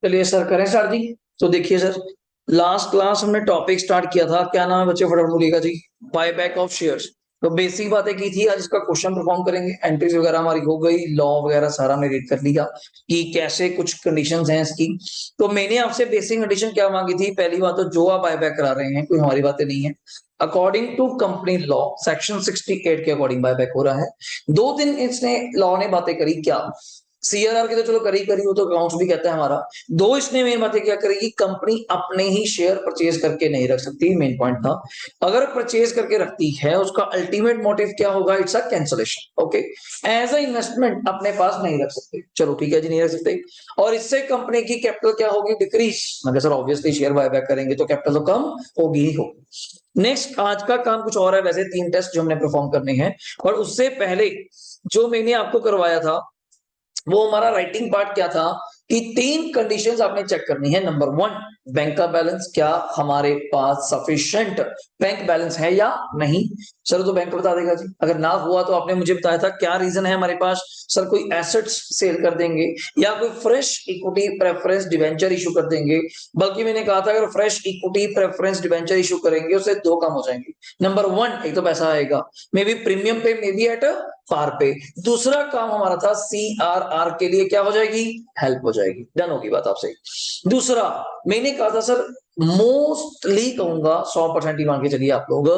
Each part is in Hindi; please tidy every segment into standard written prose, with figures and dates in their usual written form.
चलिए सर करें स्टार्ट जी। तो देखिए सर, लास्ट क्लास हमने टॉपिक स्टार्ट किया था, क्या नाम है बच्चे फटाफट बोलिएगा जी। Buy back of shares. तो बेसिक बातें की थी, आज इसका क्वेश्चन परफॉर्म करेंगे। एंट्रीज वगैरह हमारी हो गई, लॉ वगैरह सारा हमने रीड कर लिया कि कैसे कुछ कंडीशंस हैं इसकी। तो मैंने आपसे बेसिक कंडीशन क्या मांगी थी, पहली बात तो जो आप बाय बैक करा रहे हैं कोई हमारी बातें नहीं है, according to company law section 68 के अकॉर्डिंग बाय बैक हो रहा है। दो दिन इसने लॉ ने बातें करी, क्या सीआरआर की तो चलो करी करी, वो तो अकाउंट्स भी कहता है हमारा। दो इसने मेन बातें क्या करेगी, कंपनी अपने ही शेयर परचेज करके नहीं रख सकती, मेन पॉइंट था। अगर परचेज करके रखती है उसका अल्टीमेट मोटिव क्या होगा, it's a cancellation. Okay, as a investment अपने पास नहीं रख सकते, चलो ठीक है जी, नहीं रख सकते। और इससे कंपनी की कैपिटल क्या होगी, डिक्रीज। मगर सर ऑब्वियसली शेयर बायबैक करेंगे तो कैपिटल तो कम होगी ही होगी। नेक्स्ट, आज का काम कुछ और है, वैसे 3 टेस्ट जो हमने परफॉर्म करने हैं। और उससे पहले जो मैंने आपको करवाया था वो हमारा राइटिंग पार्ट क्या था कि 3 कंडीशंस आपने चेक करनी है। नंबर 1, बैंक का बैलेंस, क्या हमारे पास सफिशिएंट बैंक बैलेंस है या नहीं। सर तो बैंक बता देगा जी, अगर ना हुआ तो आपने मुझे बताया था क्या रीजन है हमारे पास। सर कोई एसेट्स सेल कर देंगे या कोई fresh equity preference debenture issue कर देंगे। बल्कि मैंने कहा था अगर fresh equity preference debenture issue करेंगे उससे 2 काम हो जाएंगे। नंबर 1, एक तो पैसा आएगा, मे बी प्रीमियम पे, मे बी एट पार पे। दूसरा काम हमारा था सीआरआर के लिए क्या हो जाएगी, हेल्प हो जाएगी। डन होगी बात आपसे। दूसरा मैंने कहा था सर, मोस्टली कहूंगा 100% ही मान के चलिए आप लोग,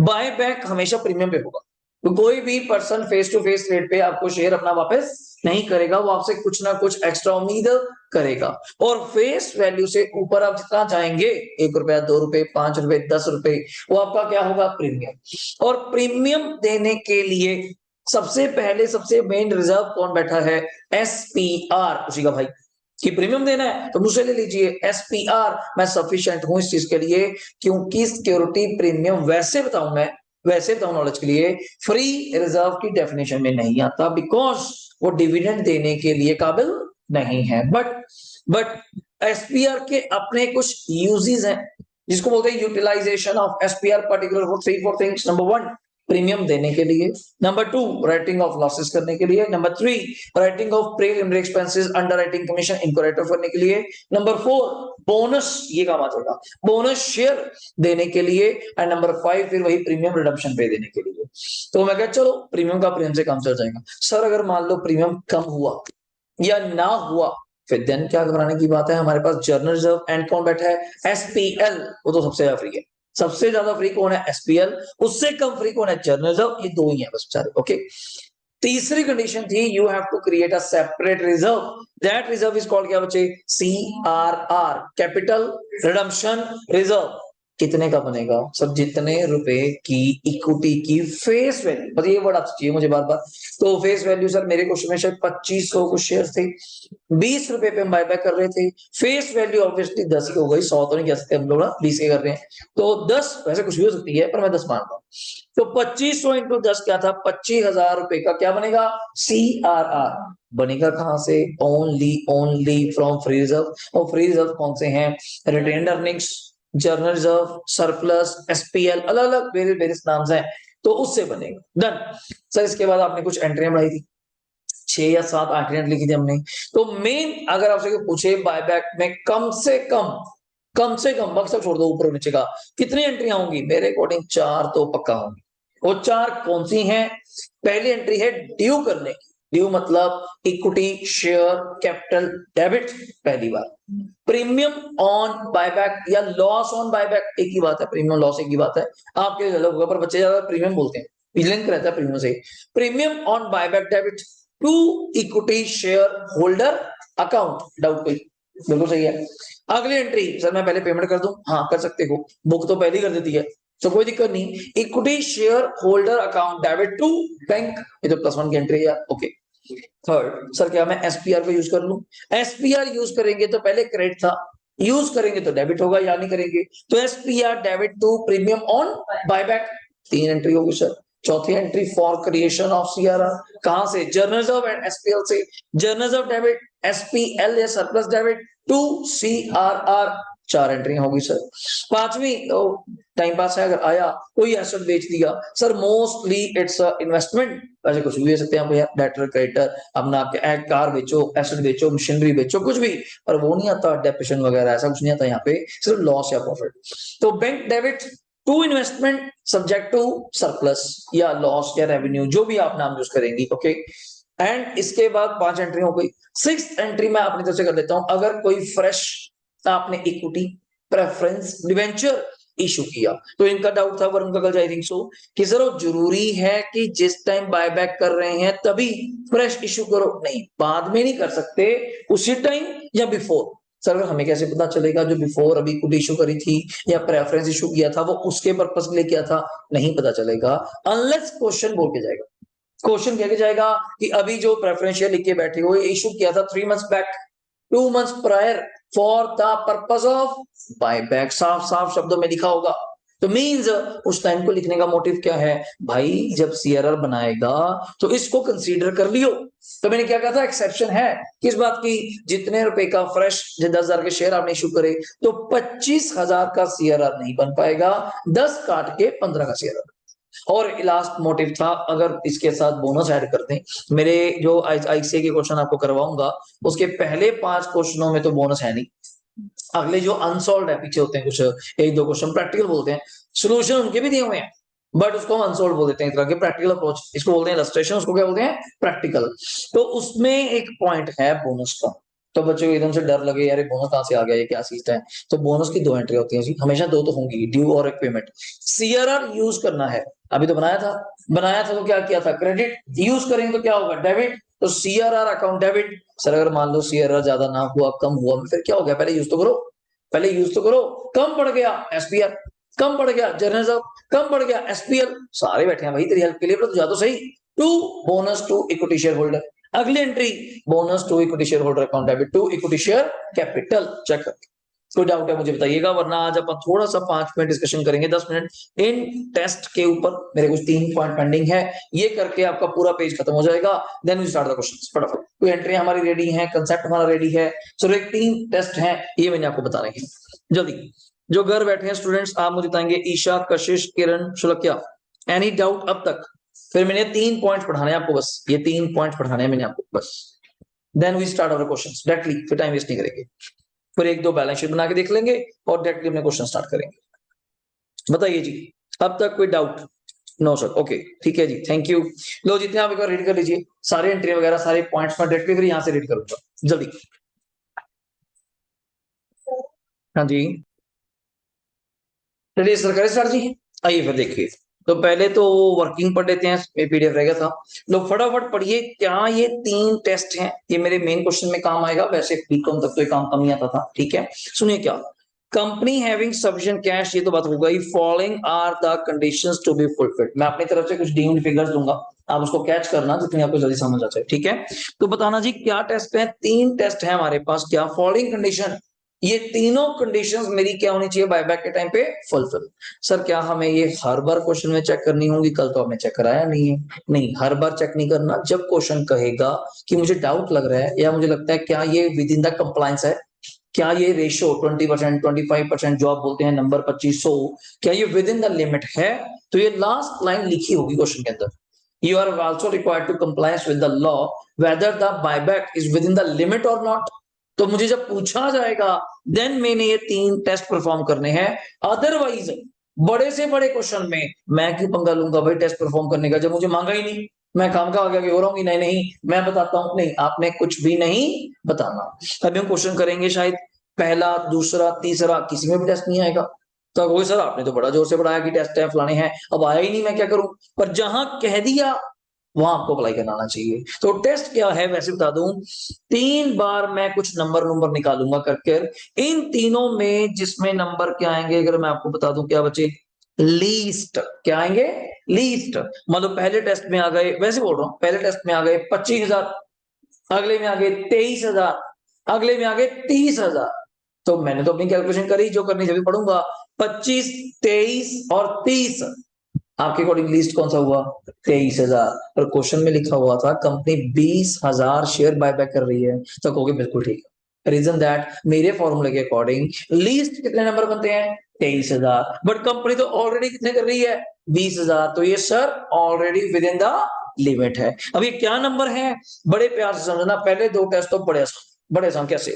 बाय बैक हमेशा प्रीमियम पे होगा। तो कोई भी person face to face rate पे आपको शेयर अपना वापस नहीं करेगा, वो आपसे कुछ ना कुछ एक्स्ट्रा उम्मीद करेगा। और फेस वैल्यू से ऊपर आप जितना जाएंगे, 1 रुपया, 2 रुपए, 5 रुपए, 10 रुपए, वो आपका क्या होगा, प्रीमियम। और प्रीमियम देने के लिए सबसे पहले सबसे मेन रिजर्व कौन बैठा है, एसपीआर, उसी का भाई। कि प्रीमियम देना है तो मुझसे ले लीजिए एसपीआर, मैं सफिशिएंट हूं इस चीज के लिए। क्योंकि सिक्योरिटी प्रीमियम वैसे बताऊं मैं, वैसे बताऊं नॉलेज के लिए, फ्री रिजर्व की डेफिनेशन में नहीं आता, बिकॉज वो डिविडेंड देने के लिए काबिल नहीं है। बट एसपीआर के अपने कुछ यूजेस हैं, जिसको बोलते हैं utilization of SPR, particular for 3-4 things. Number 1, premium देने के लिए। नंबर 2, राइटिंग ऑफ लॉसेस करने के लिए। Number 3, writing of preliminary expenses, under writing commission, इनको राइट ऑफ करने के लिए। नंबर 4, बोनस, ये काम आ जाएगा, बोनस शेयर देने के लिए। एंड नंबर 5 फिर वही प्रीमियम रिडम्पशन पे देने के लिए। तो मैं कहता चलो प्रीमियम का प्रीमियम से काम चल जाएगा। सर अगर मान लो प्रीमियम कम हुआ या ना हुआ, फिर देन क्या घबराने की बात है, हमारे पास जर्नल रिजर्व एंड कौन बैठा है, एसपीएल, वो तो सबसे ज्यादा फ्री है। सबसे ज्यादा फ्री कौन है, एसपीएल। उससे कम फ्री कौन है, जर्नल रिजर्व। ये दो ही है बस बेचारे। ओके, तीसरी कंडीशन थी, you have to create a separate reserve. That reserve is called क्या बच्चे, सीआरआर, कैपिटल रिडम्पशन रिजर्व। कितने का बनेगा सर, जितने रुपए की इक्विटी की फेस वैल्यू, बस ये वर्ड आप चाहिए मुझे बार बार। तो फेस वैल्यू सर मेरे क्वेश्चन में शायद 2500 कुछ शेयर थे, 20 रुपए पे हम बायबैक कर रहे थे। फेस वैल्यू ऑब्वियसली 10 की हो गई, 100 तो नहीं कह सकते हम लोग ना, 20 के कर रहे हैं। तो 10 वैसे कुछ भी हो सकती है पर मैं 10 मान रहा हूँ। तो 2500 इंटू 10 क्या था, 25,000 रुपए का क्या बनेगा, सीआरआर। बनेगा कहां से, ओनली फ्रॉम फ्री रिजर्व। और फ्री रिजर्व कौन से हैं, retained earnings, journal reserve, surplus, SPL, अलग अलग वेरियस नाम हैं। तो उससे बनेगा। डन। सर इसके बाद आपने कुछ एंट्रियां बढ़ाई थी, 6 या 7 एंट्रियां लिखी थी हमने। तो मेन अगर आपसे पूछे बायबैक में कम से कम मकसद छोड़ दो ऊपर और नीचे का, कितनी एंट्रियां होंगी, मेरे अकॉर्डिंग 4 तो पक्का होंगी। वो 4 कौन सी हैं, पहली एंट्री है ड्यू करने की। ड्यू मतलब इक्विटी शेयर कैपिटल डेबिट, पहली बार। प्रीमियम ऑन बायबैक या लॉस ऑन बायबैक, एक ही बात है, प्रीमियम लॉस एक ही बात है, आपके लिए अलग होगा पर बच्चे ज्यादा प्रीमियम बोलते हैं, लिंक रहता है प्रीमियम से। Premium on buyback debit to equity share holder account, doubt कोई, बिल्कुल सही है। अगली एंट्री, सर मैं पहले पेमेंट कर दूं, हाँ कर सकते हो, बुक तो पहले कर देती है तो कोई दिक्कत नहीं। Equity share holder account debit to bank, ये तो +1 की एंट्री है। ओके, थर्ड, सर क्या मैं एसपीआर को यूज कर लूं, एसपीआर यूज करेंगे तो पहले क्रेडिट था, यूज करेंगे तो डेबिट होगा, या नहीं करेंगे तो SPR debit to premium on buyback, 3 entry होगी सर। चौथी entry, for creation of CRR, कहां से, जर्नल्स ऑफ एंड एसपीएल से, जर्नल्स ऑफ डेबिट एसपीएल या surplus debit to CRR, 4 entry होगी सर। पांचवी टाइम पास है, अगर आया कोई एसेट बेच दिया सर, मोस्टली इट्स इन्वेस्टमेंट, वैसे कुछ भी हो सकते हैं आप, डेटर क्रेडिटर, अपना कार बेचो, एसेट बेचो, मशीनरी बेचो, कुछ भी, पर वो नहीं आता डेप्रिसिएशन वगैरह, ऐसा कुछ नहीं आता यहाँ पे, सिर्फ लॉस या प्रॉफिट। तो bank debit to investment subject to surplus या लॉस या रेवेन्यू, जो भी आप नाम यूज करेंगी, ओके। एंड इसके बाद 5 एंट्री हो गई। 6th एंट्री मैं अपनी तरफ से कर देता हूं, अगर कोई फ्रेश आपने इक्विटी प्रेफरेंस डिवेंचर इशू किया, तो इनका डाउट था वरुण का कल, आई थिंक सो, कि सर वो जरूरी है कि जिस टाइम बायबैक कर रहे हैं तभी फ्रेश इशू करो? नहीं, बाद में नहीं कर सकते, उसी टाइम या बिफोर। सर हमें कैसे पता चलेगा जो बिफोर अभी कुछ इशू करी थी या प्रेफरेंस इशू किया था वो उसके पर्पस के लिए किया था? नहीं पता चलेगा अनलेस क्वेश्चन बोल के जाएगा। क्वेश्चन कह के जाएगा कि अभी जो प्रेफरेंशियल लिख के बैठे हुए इशू किया था 3 months back, 2 months prior for the purpose of buyback, साफ साफ शब्दों में लिखा होगा। तो मींस उस टाइम को लिखने का मोटिव क्या है भाई, जब सीआरआर बनाएगा तो इसको कंसीडर कर लियो। तो मैंने क्या कहा था, एक्सेप्शन है किस बात की, जितने रुपए का फ्रेश 10,000 के शेयर आपने इशू करे तो 25,000 का सीआरआर नहीं बन पाएगा, 10 काट के 15 का सीआरआर। और लास्ट मोटिव था, अगर इसके साथ बोनस ऐड कर दें, मेरे जो आईसीए के क्वेश्चन आपको करवाऊंगा उसके पहले 5 क्वेश्चनों में तो बोनस है नहीं, अगले जो अनसॉल्व है पीछे होते हैं कुछ 1-2 क्वेश्चन प्रैक्टिकल बोलते हैं, सोल्यूशन उनके भी दिए हुए हैं बट उसको हम अनसॉल्व बोल देते हैं, इस तरह के प्रैक्टिकल अप्रोच, इसको बोलते हैं इलस्ट्रेशन, उसको क्या बोलते हैं, प्रैक्टिकल। तो उसमें एक पॉइंट है बोनस का। तो बच्चों को एकदम से डर लगे यार बोनस कहां से आ गया, ये क्या चीज है? तो बोनस की 2 एंट्री होती है, हमेशा 2 तो होंगी, ड्यू और एक पेमेंट। सीआरआर यूज करना है, अभी तो बनाया था तो क्या किया था, क्रेडिट, यूज करेंगे तो क्या होगा, डेबिट। तो सीआरआर अकाउंट डेबिट। सर अगर मान लो सीआरआर ज्यादा ना हुआ, कम हुआ, फिर क्या हो गया, पहले यूज तो करो, पहले यूज तो करो। कम पड़ गया एसपीआर, कम पड़ गया जर्नल जॉब, कम पड़ गया एसपीएल, सारे बैठे हैं भाई तेरी हेल्प के लिए, तो जा तो सही। To bonus to equity share holder, अगली entry bonus to equity share holder account debit to equity share capital, check करके। कोई डाउट है मुझे बताइएगा, वरना आज अपन थोड़ा सा 5 मिनट डिस्कशन करेंगे, 10 मिनट इन टेस्ट के ऊपर। मेरे कुछ 3 पॉइंट पेंडिंग है, ये करके आपका पूरा पेज खत्म हो जाएगा, then we start the questions फटाफट। कोई एंट्री हमारी रेडी है, कंसेप्ट हमारा रेडी है, सो एक 3 टेस्ट हैं, ये मैंने आपको बता रहे हैं जल्दी। जो घर बैठे हैं स्टूडेंट्स, आप मुझे बताएंगे, ईशा, कशिश, किरण, शुलक्या, एनी डाउट अब तक? फिर मैंने 3 पॉइंट्स पढ़ाने हैं आपको, बस ये 3 पॉइंट्स पढ़ाने हैं मैंने आपको बस, then we start our questions directly, फिर टाइम वेस्ट नहीं करेंगे, फिर 1-2 बैलेंस शीट बना के देख लेंगे और डायरेक्टली अपने क्वेश्चन स्टार्ट करेंगे। बताइए जी, अब तक कोई डाउट? नो सर, ओके ठीक है जी, थैंक यू। लो जितने आप एक बार रीड कर लीजिए सारे एंट्री वगैरह, सारे पॉइंट्स मैं डायरेक्टली फिर यहाँ से रीड करूंगा जल्दी। हाँ जी, चलिए सर करें स्टार्ट जी। आइए फिर देखिए, तो पहले तो वर्किंग पढ़ लेते हैं, पीडीएफ रह गया था, लोग फटाफट पढ़िए। क्या ये 3 टेस्ट हैं, ये मेरे मेन क्वेश्चन में काम आएगा, वैसे बीकॉम तक तो ये काम कम ही आता था, ठीक है। सुनिए, क्या कंपनी हैविंग सफिशिएंट कैश, ये तो बात हो गई, following are the conditions to be fulfilled. मैं अपनी तरफ से कुछ डीम्ड फिगर्स दूंगा, आप उसको कैच करना जितनी आपको जल्दी समझ आ जाए, ठीक है। तो बताना जी क्या टेस्ट है, 3 टेस्ट है हमारे पास, क्या फॉलोइंग कंडीशन, ये तीनों कंडीशंस मेरी क्या होनी चाहिए बायबैक के टाइम पे, फुलफिल। सर क्या हमें ये हर बार क्वेश्चन में चेक करनी होगी? कल तो आपने चेक कराया नहीं है। नहीं, हर बार चेक नहीं करना, जब क्वेश्चन कहेगा कि मुझे डाउट लग रहा है या मुझे लगता है क्या ये विद इन द कंप्लायंस है, क्या ये रेशियो 20%, 25% जो आप बोलते हैं नंबर 2500, क्या ये विद इन द लिमिट है, तो ये लास्ट लाइन लिखी होगी क्वेश्चन के अंदर, you are also required to compliance with the law whether the buyback is within the limit or not। तो मुझे जब पूछा जाएगा देन मैंने ये 3 टेस्ट परफॉर्म करने हैं, अदरवाइज बड़े से बड़े क्वेश्चन में मैं क्यों पंगा लूंगा भाई टेस्ट परफॉर्म करने का, जब मुझे मांगा ही नहीं, मैं काम का आगे हो रहा हूँ, नहीं नहीं मैं बताता हूँ, नहीं आपने कुछ भी नहीं बताना। अभी हम क्वेश्चन करेंगे शायद पहला, दूसरा, तीसरा, किसी में भी टेस्ट नहीं आएगा, तो वही सर आपने तो बड़ा जोर से पढ़ाया कि टेस्ट है फलाने हैं, अब आया ही नहीं, मैं क्या करूं? पर जहां कह दिया वहां आपको अप्लाई करना आना चाहिए। तो टेस्ट क्या है वैसे बता दूं, 3 बार मैं कुछ नंबर निकालूंगा करके, इन तीनों में जिसमें नंबर क्या आएंगे, अगर मैं आपको बता दूं क्या बचे, लीस्ट, क्या आएंगे, लीस्ट। मतलब पहले टेस्ट में आ गए, वैसे बोल रहा हूं, पहले टेस्ट में आ गए 25,000, अगले में आ गए 23,000, अगले में आ गए 30,000। तो मैंने तो अपनी कैलकुलेशन करी, जो करनी जब पढ़ूंगा, 25, 23 और 30, आपके अकॉर्डिंग लिस्ट कौन सा हुआ, 23,000। और क्वेश्चन में लिखा हुआ था कंपनी 20,000 शेयर बायबैक कर रही है, तो कहोगे बिल्कुल ठीक है, रीजन दैट मेरे फॉर्मूले के अकॉर्डिंग लीस्ट कितने नंबर बनते हैं 23,000, बट कंपनी तो ऑलरेडी कितने कर रही है 20,000, तो ये sir already with in the limit है। अब ये क्या नंबर है, बड़े प्यार से समझना, पहले दो टेस्ट तो बड़े आसान कैसे,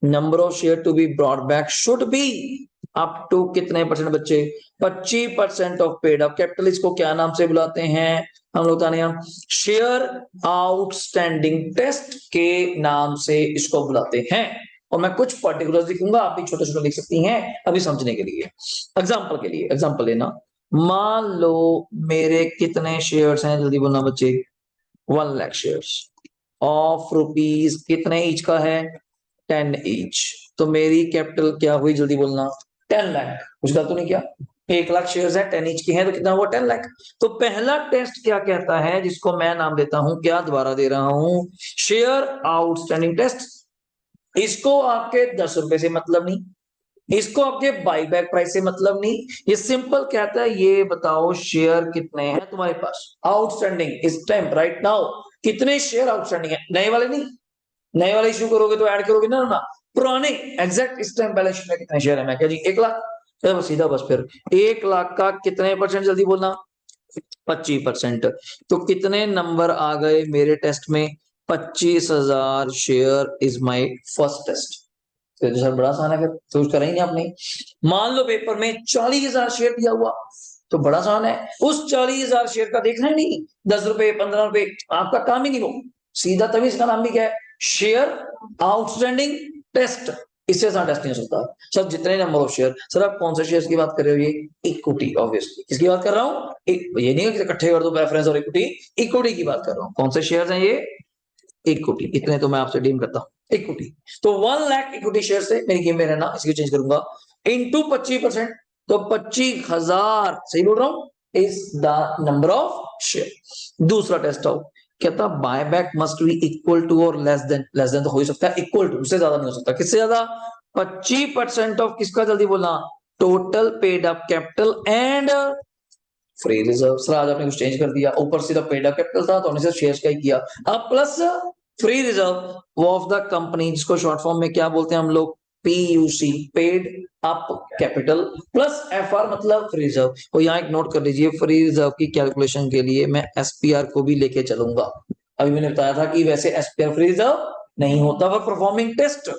number of share to be brought back should be up to कितने परसेंट बच्चे 25% ऑफ पेड अप कैपिटल। इसको क्या नाम से बुलाते हैं हम लोग शेयर आउटस्टैंडिंग टेस्ट के नाम से इसको बुलाते हैं। और मैं कुछ पर्टिकुलर लिखूंगा, आप भी छोटे छोटे लिख सकती हैं अभी समझने के लिए। एग्जांपल के लिए एग्जांपल लेना, मान लो मेरे कितने शेयर्स हैं, जल्दी बोलना बच्चे, 1 लाख शेयर्स ऑफ रुपीज कितने ईच का है 10 ईच, तो मेरी कैपिटल क्या हुई जल्दी बोलना 10 लाख। कुछ गलत तो नहीं किया, 1 लाख शेयर्स है 10 ईच के हैं तो कितना हुआ 10 लाख। तो पहला टेस्ट क्या कहता है, जिसको मैं नाम देता हूं, क्या दोबारा दे रहा हूं, शेयर आउटस्टैंडिंग टेस्ट। इसको आपके 10 रुपए से मतलब नहीं, इसको आपके बाईबैक प्राइस से मतलब नहीं, ये सिंपल कहता है ये बताओ शेयर कितने हैं तुम्हारे पास आउटस्टैंडिंग इस टाइम राइट नाउ, कितने शेयर आउटस्टैंडिंग है, नए वाले नहीं, नए वाले इशू करोगे तो ऐड करोगे ना, पुराने एग्जैक्ट इस टाइम बैलेंस शीट में कितने शेयर है, मैं क्या जी 1 लाख, चलो सीधा बस फिर 1 लाख का कितने परसेंट जल्दी बोलना 25%, तो कितने नंबर आ गए मेरे टेस्ट में 25,000 share is my first test. तो सर बड़ा आसान है, फिर तो करा ही नहीं आपने। मान लो पेपर में 40,000 शेयर दिया हुआ, तो बड़ा आसान है, उस 40,000 शेयर का देखना ही नहीं 10 रुपए 15 रुपए, आपका काम ही नहीं वो, सीधा, तभी इसका नाम भी क्या है शेयर आउटस्टैंडिंग टेस्ट। इससे आसान टेस्ट नहीं हो सकता सर, जितने नंबर ऑफ शेयर। सर आप कौन से शेयर की बात कर रहे हो, ये इक्विटी, ऑब्वियसली किसकी बात कर रहा हूँ, ये नहीं है कि इकट्ठे कर दो प्रेफरेंस और इक्विटी, इक्विटी की बात कर रहा हूँ। कौन से शेयर हैं ये इक्विटी, इतने तो मैं आपसे डीम करता हूँ इक्विटी। तो 1 लाख इक्विटी शेयर से मेरी गेम में रहना, इसकी चेंज करूंगा इनटू 25%, तो 25,000 सही बोल रहा हूँ is the number of share. दूसरा टेस्ट आओ, कहता buyback must be equal to और लेस देन तो हो ही सकता है, इक्वल टू उससे ज्यादा नहीं हो सकता, किससे ज्यादा 25% ऑफ किसका जल्दी बोलना total paid up capital and free reserve. Sir आज आपने कुछ चेंज कर दिया, ऊपर सीधा पेड अप कैपिटल था तो हमने सिर्फ शेयर्स का ही किया, अब plus free reserve of the company, जिसको शॉर्ट फॉर्म में क्या बोलते हैं हम लोग PUC paid up capital, plus FR मतलब फ्री रिजर्व। और यहाँ एक नोट कर लीजिए, फ्री रिजर्व की कैलकुलेशन के लिए मैं एसपीआर को भी लेके चलूंगा। अभी मैंने बताया था कि वैसे एसपीआर फ्री रिजर्व नहीं होता, वह परफॉर्मिंग टेस्ट,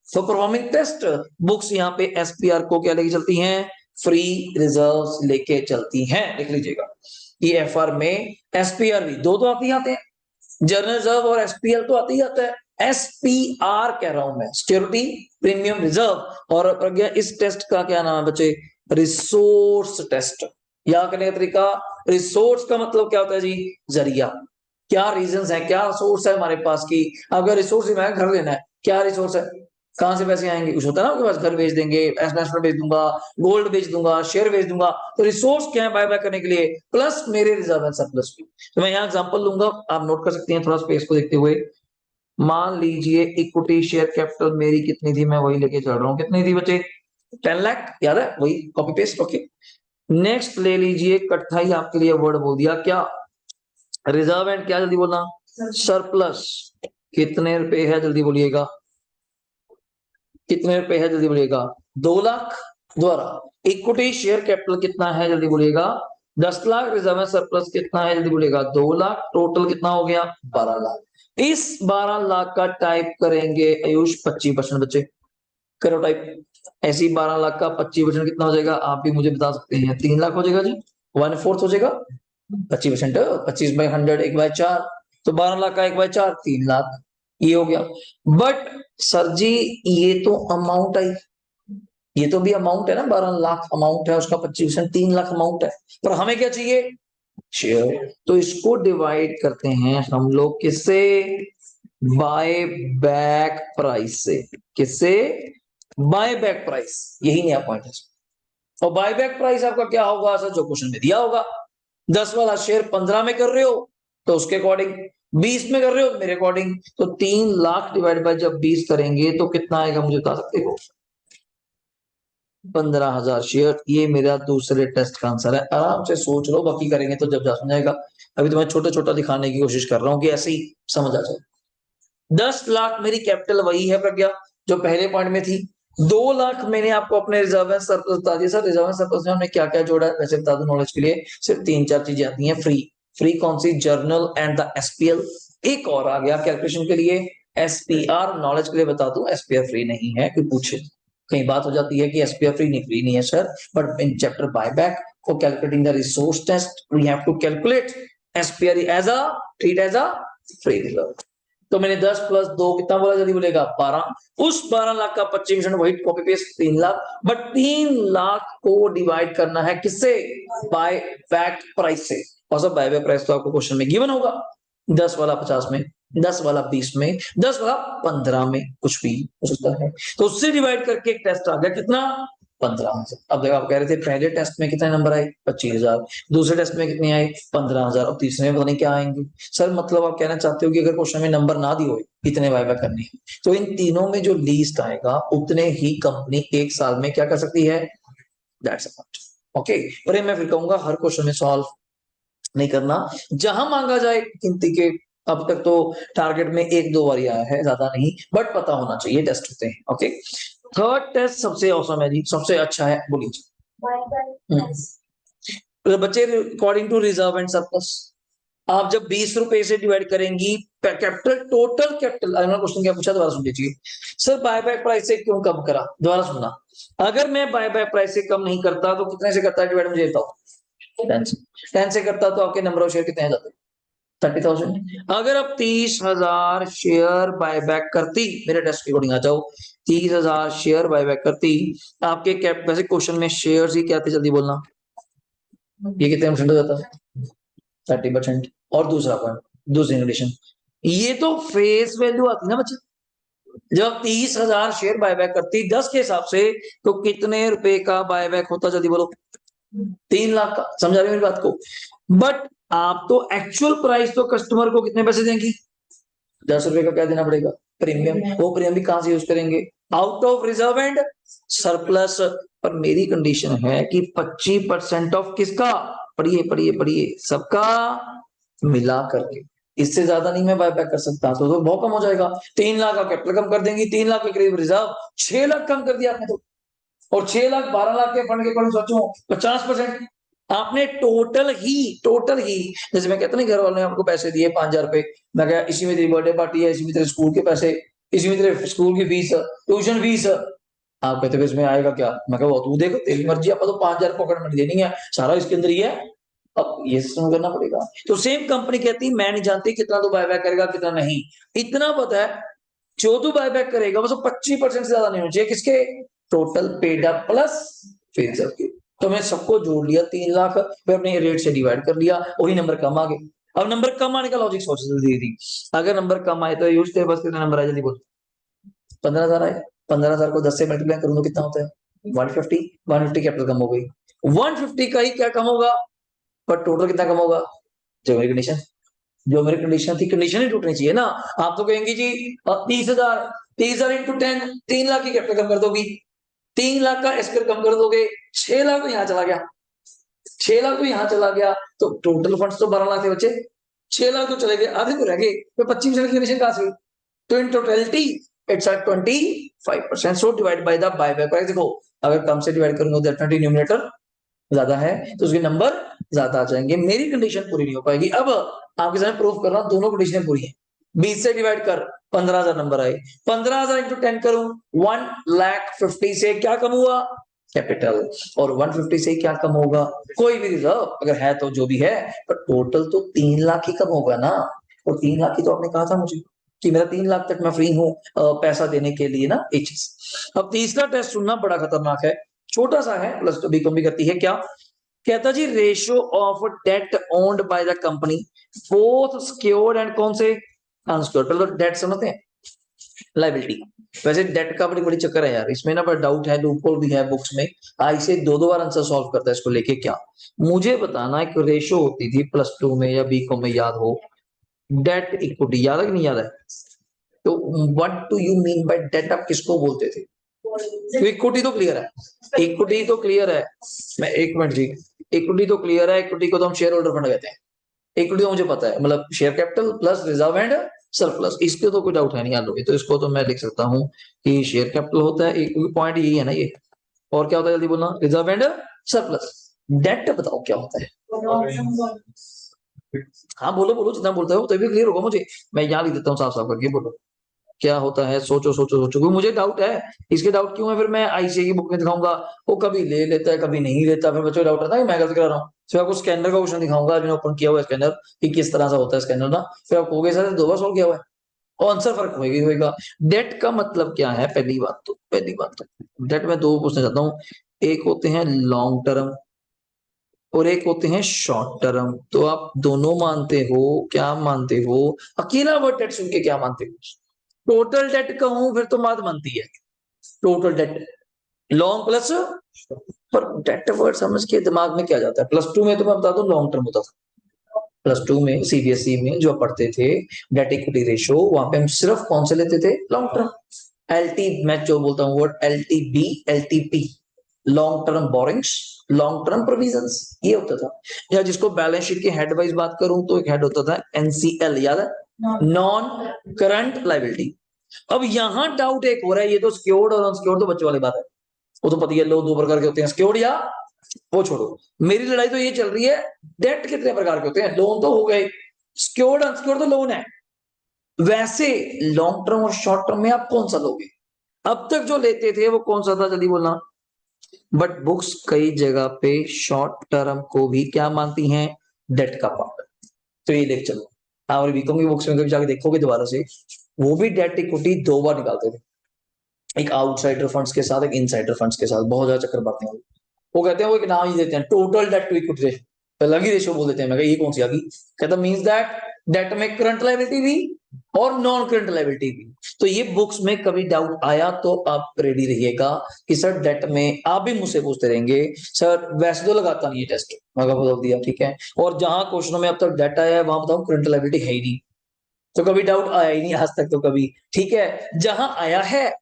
तो परफॉर्मिंग टेस्ट बुक्स यहाँ पे एसपीआर को क्या लेके चलती हैं फ्री रिजर्व्स लेके चलती हैं, लिख लीजिएगा। ईएफआर में एसपीआर भी दो तो आते ही आते हैं, जनरल रिजर्व और एसपीएल तो आते ही आता है, एसपीआर कह रहा हूं मैं, सिक्योरिटी प्रीमियम रिजर्व। और प्रज्ञा इस टेस्ट का क्या नाम है बच्चे, रिसोर्स टेस्ट। याद करने का तरीका, रिसोर्स का मतलब क्या होता है जी जरिया, क्या रीजंस है, क्या सोर्स है हमारे पास की, अगर रिसोर्स ही मैं घर लेना है, क्या रिसोर्स है, कहां से पैसे आएंगे, कुछ होता है ना आपके पास, घर बेच देंगे, इन्वेस्टमेंट बेच दूंगा, गोल्ड बेच दूंगा, शेयर बेच दूंगा, तो रिसोर्स क्या है बाय बाय करने के लिए, प्लस मेरे रिजर्व एंड सरप्लस भी। तो मैं यहाँ एग्जांपल लूंगा, आप नोट कर सकते हैं थोड़ा स्पेस को देखते हुए। मान लीजिए इक्विटी शेयर कैपिटल मेरी कितनी थी, मैं वही लेके चल रहा हूँ, कितनी थी बच्चे 10 लाख, याद है वही कॉपी पेस्ट, ओके। नेक्स्ट ले लीजिए, कटथाई आपके लिए वर्ड बोल दिया, क्या रिजर्व एंड क्या जल्दी बोलना सरप्लस, कितने रुपए है जल्दी बोलिएगा, कितने रुपए है जल्दी बोलिएगा 2 लाख, द्वारा इक्विटी शेयर कैपिटल कितना है जल्दी बोलिएगा 10 लाख, रिजर्व एंड सरप्लस कितना है जल्दी बोलिएगा 2 लाख, टोटल कितना हो गया 12 लाख। इस 12 लाख का टाइप करेंगे आयुष 25% बच्चे, करो टाइप, ऐसी 12 लाख का 25% कितना हो जाएगा, आप भी मुझे बता सकते हैं 3 लाख हो जाएगा जी, 1/4 हो जाएगा 25%, 25/100 1/4, तो 12 लाख का 1/4 3 लाख, ये हो गया। बट सर जी ये तो अमाउंट आई, ये तो भी अमाउंट है ना, 12 लाख अमाउंट है, उसका 25% 3 लाख अमाउंट है, पर हमें क्या चाहिए शेयर, तो इसको डिवाइड करते हैं हम लोग किससे, बाय बैक प्राइस से, किससे बाय बैक प्राइस, यही नया पॉइंट है। और बाय बैक प्राइस आपका क्या होगा सर, जो क्वेश्चन में दिया होगा, 10 वाला शेयर 15 में कर रहे हो तो उसके अकॉर्डिंग, 20 में कर रहे हो मेरे अकॉर्डिंग, तो 3 लाख डिवाइड बाय जब 20 करेंगे तो कितना आएगा मुझे बता सकते हो, 15,000 शेयर। ये मेरा दूसरे टेस्ट का आंसर है, आराम से सोच लो, बाकी करेंगे तो जब जा समझाएगा, अभी तो मैं छोटा छोटा दिखाने की कोशिश कर रहा हूँ कि ऐसे ही समझ आ जाए। 10 लाख मेरी कैपिटल वही है प्रज्ञा जो पहले पॉइंट में थी। 2 लाख मैंने आपको अपने रिजर्व एंड सरप्लस बता दिया। सर रिजर्व एंड सरप्लस में हमने क्या क्या जोड़ा है वैसे बता दूं नॉलेज के लिए, सिर्फ 3-4 चीजें आती हैं। फ्री, फ्री कौन सी? Journal and the SPL. एक और आ गया कैलकुलेशन के लिए एसपीआर। नॉलेज के लिए बता दूं एसपीआर फ्री नहीं है, कोई पूछे कहीं बात हो जाती है कि एसपीआर फ्री नहीं, फ्री नहीं है sir. But in chapter buyback for calculating the resource test we have to calculate SPR as a treat as a free reserve. तो मैंने 10 प्लस 2 कितना बोला, जल्दी बोलेगा 12। उस 12 लाख का 25% वही copy paste 3 lakh. But 3 lakh को डिवाइड करना है किससे? बाय बैक प्राइस से। और सब बाय बैक प्राइस तो आपको क्वेश्चन में गिवन होगा, 10 वाला 50 में, 10 वाला 20 में, 10 वाला 15 में, कुछ भी हो सकता है। तो उससे डिवाइड करके एक टेस्ट आ गया कितना? 15,000। अब देखो आप कह रहे थे पहले टेस्ट में कितने नंबर आए? 25,000। दूसरे टेस्ट में कितने आए? 15,000। और तीसरे में पता नहीं क्या आएंगे। सर मतलब आप कहना चाहते हो कि अगर क्वेश्चन में नंबर ना दिए हो इतने वाइवा करने हैं, तो इन तीनों में जो लीस्ट आएगा उतने ही कंपनी एक साल में क्या कर सकती है? That's a okay. पर मैं फिर कहूंगा हर क्वेश्चन में सॉल्व नहीं करना, जहां मांगा जाए गिनती के। अब तक तो टारगेट में 1-2 बार आया है, ज्यादा नहीं, बट पता होना चाहिए टेस्ट होते हैं। ओके, थर्ड टेस्ट सबसे औसम है जी, सबसे अच्छा है, बोलिए। तो बच्चे according to reserve and surplus, आप जब 20 रुपए से डिवाइड करेंगी कैपिटल, टोटल कैपिटल। अगला क्वेश्चन क्या पूछा दोबारा सुन लीजिए। सर बायबैक प्राइस से क्यों कम करा? दोबारा सुनना। अगर मैं बायबैक प्राइस से कम नहीं करता तो कितने से करता है डिवाइड? मुझे बताओ। 10 से करता तो आपके नंबर ऑफ शेयर कितने आ जाते? 30,000। अगर आप 30,000 शेयर बायबैक करती, मेरे टेस्ट के अकॉर्डिंग आ जाओ, 30,000 शेयर बायबैक करती, आपके कैप वैसे क्वेश्चन में शेयर ही क्या थे, जल्दी बोलना, ये कितने परसेंट हो जाता है? 30%। और दूसरा पॉइंट, दूसरी कंडीशन, ये तो फेस वैल्यू आती ना बच्चे। जब 30,000 शेयर बायबैक करती 10 के हिसाब से, तो कितने रुपए का बायबैक होता, जल्दी बोलो? 3 लाख का। समझा रहे मेरी बात को? बट आप तो एक्चुअल प्राइस तो कस्टमर को कितने पैसे देंगी? 10 रुपए का क्या देना पड़ेगा? प्रीमियम। वो प्रीमियम भी कहां से यूज करेंगे? Out of reserve and surplus. पर मेरी कंडीशन है कि 25% ऑफ किसका? पढ़िए पढ़िए पढ़िए, सबका मिला करके। इससे ज्यादा नहीं मैं बायबैक कर सकता, तो बहुत कम हो जाएगा। 3 लाख का कैपिटल कम कर देंगी, 3 लाख के करीब रिजर्व, 6 लाख कम कर दिया आपने तो। और 6 लाख 12 लाख के फंड के अकॉर्डिंग सोचो 50%। आपने टोटल ही जैसे मैं कहता नहीं, घर वालों ने हमको पैसे दिए 5,000 रुपए, मैं कहा इसी में तेरी बर्थडे पार्टी है, इसी में तेरे स्कूल के पैसे, इसी में तेरे स्कूल की फीस, ट्यूशन फीस। आप कहते हो इसमें आएगा क्या? मैं कहा वो तू देख, तेरी मर्जी, आप तो 5,000 पॉकेट मनी देनी है, सारा इसके अंदर ही है। अब ये सिस्टम करना पड़ेगा। तो सेम कंपनी कहती मैं नहीं जानती कितना तो बायबैक करेगा कितना नहीं, इतना पता है जो तू बायबैक करेगा वो 25% से ज्यादा नहीं होना चाहिए। किसके? Total paid up plus phase up के। तो मैं सबको जोड़ लिया 3 लाख, फिर अपने रेट से डिवाइड कर लिया, वही नंबर कम आ गए। अब नंबर कम आने का लॉजिक सोच जल्दी थी। अगर नंबर कम आए तो यूज थे बस, कितना नंबर आए जल्दी बोल? 15,000 आए। 15,000 को 10 से मल्टीप्लाई करूँ तो कितना होता है? 150। 150 कैपिटल कम हो गई, 150 का ही क्या कम होगा, पर टोटल कितना कम होगा? जो मेरी कंडीशन, जो मेरी कंडीशन थी, कंडीशन ही टूटनी चाहिए ना। आप तो कहेंगे जी 30,000, 30,000 इंटू 10, 3 लाख की कैपिटल कम कर दोगी, 3 लाख का एसकर कम कर दोगे, 6 लाख तो यहाँ चला गया, 6 लाख तो यहाँ चला गया, तो टोटल फंड्स तो 12 लाख थे बच्चे, 6 लाख तो चले गए, आधे तो रह गए, तो 25% की कंडीशन कहां से हुई? तो in totality it's at 25%। So divide by the buyback price. देखो अगर कम से डिवाइड करूंगा तो डेफिनेटली न्यूमरेटर ज्यादा है, तो उसके नंबर ज्यादा आ जाएंगे, मेरी कंडीशन पूरी नहीं हो पाएगी। अब आपके सामने प्रूफ कर रहा हूं दोनों कंडीशनें पूरी हैं। 20 से डिवाइड कर, 15,000 नंबर आए, 15,000 इंटू 10 करूं, 1,50,000 से क्या कम हुआ? कैपिटल। और 150 से क्या कम होगा? कोई भी रिजर्व अगर है तो जो भी है, पर टोटल तो 3 लाख ही कम होगा ना। और 3 लाख ही तो आपने कहा था मुझे कि मेरा 3 लाख तक मैं फ्री हूं पैसा देने के लिए ना, एक चीज। अब तीसरा टेस्ट सुनना, बड़ा खतरनाक है, छोटा सा है, प्लस टू बीकॉम भी करती है। क्या कहता जी? Ratio of debt owned by the company both secured and कौन से अनसिक्योर्ड। पहले तो डेट समझते हैं, लाइबिलिटी। वैसे डेट का बड़ी बड़ी चक्कर है यार, इसमें ना बड़ा डाउट है, लूपहोल भी है बुक्स में। आई से 2-2 बार आंसर सॉल्व करता है इसको लेके। क्या मुझे बताना, एक रेशियो होती थी प्लस टू में या बीकॉम में, याद हो, डेट इक्विटी, याद है कि नहीं याद है? तो what do you mean by debt, आप किसको बोलते थे? तो इक्विटी तो क्लियर है, इक्विटी तो क्लियर है। मैं एक मिनट जी, इक्विटी तो क्लियर है, इक्विटी को तो हम शेयर होल्डर फंड कहते हैं। इक्विटी तो मुझे पता है, मतलब share capital plus reserve and surplus. इसके तो कोई डाउट है नहीं यार, तो इसको तो मैं लिख सकता हूँ कि शेयर कैपिटल होता है, एक पॉइंट यही है ना ये। और क्या होता है जल्दी बोलना, रिजर्व एंड सरप्लस। डेट बताओ क्या होता है। हाँ बोलो बोलो, जितना बोलते हो तभी क्लियर होगा मुझे। मैं यहाँ लिख देता हूँ साफ साफ करके, बोलो क्या होता है। सोचो सोचो सोचो, क्योंकि मुझे डाउट है। इसके डाउट क्यों है, फिर मैं आईसीए की बुक में दिखाऊंगा, वो कभी ले लेता है कभी नहीं लेता, फिर बच्चों को डाउट आता है कि मैं गलत करा रहा हूँ। फिर आपको स्कैनर का क्वेश्चन दिखाऊंगा, मैंने ओपन किया हुआ है स्कैनर, कि किस तरह से होता है स्कैनर ना। फिर आप कहोगे सर 2 बार सॉल्व किया हुआ है, और आंसर फर्क होगी होगा। डेट का मतलब क्या है, पहली बात तो डेट में 2 पूछना चाहता हूँ। एक होते हैं लॉन्ग टर्म और एक होते हैं शॉर्ट टर्म। तो आप दोनों मानते हो, क्या मानते हो, अकेला वर्ड डेट सुन के क्या मानते हो। टोटल डेट कहूं फिर तो बात बनती है, टोटल डेट लॉन्ग प्लस। पर डेट वर्ड समझ के दिमाग में क्या जाता है। प्लस 2 में तो मैं बता दूं लॉन्ग टर्म होता था। प्लस 2 में सीबीएसई में जो पढ़ते थे डेट इक्विटी रेशियो, वहां पे हम सिर्फ कौन से लेते थे, लॉन्ग टर्म। एलटी, मैं जो बोलता हूँ word LTB, LTP, long term borrowings, long term provisions, ये होता था। या जिसको बैलेंस शीट के हेड वाइज बात करूं तो एक हेड होता था एनसीएल, याद है, नॉन करंट लाइबिलिटी। अब यहां डाउट एक हो रहा है, ये तो सिक्योर्ड और अनसिक्योर्ड तो बच्चों वाली बात है, वो तो पता है, लोग 2 प्रकार के होते हैं, सिक्योर्ड या, वो छोड़ो। मेरी लड़ाई तो ये चल रही है, डेट कितने प्रकार के होते हैं। लोन तो हो गए, सिक्योर्ड अनसिक्योर्ड तो लोन है। वैसे लॉन्ग टर्म और शॉर्ट टर्म में आप कौन सा लोगे। अब तक जो लेते थे वो कौन सा था, जल्दी बोलना। बट बुक्स कई जगह पे शॉर्ट टर्म को भी क्या मानती हैं, डेट का पार्ट। तो ये देख चलो, और बीकॉम की बुक्स में कभी जाके देखोगे दोबारा से, वो भी डेट इक्विटी 2 बार निकालते थे, एक आउटसाइडर फंड्स के साथ, एक इनसाइडर फंड्स के साथ। बहुत ज्यादा चक्कर पाते हैं वो कहते हैं, वो एक नाम ही देते हैं total debt to equity ratio, अलग ही रेशियो बोल देते हैं। मैं कहा ये कौन सी आ गई, कहता मींस दैट डेट में करंट लायबिलिटी भी और नॉन करंट लायबिलिटी भी। तो ये बुक्स में कभी डाउट आया तो आप रेडी रहिएगा कि सर डेट में, आप भी मुझसे पूछते रहेंगे सर वैसे तो लगाता नहीं है टेस्ट, मैं बोल दिया ठीक है। और जहां क्वेश्चनों में अब तक डेटा आया है वहां बताऊं करंट लायबिलिटी है ही नहीं, तो कभी डाउट आया ही नहीं आज तक तो कभी। ठीक है, जहां आया है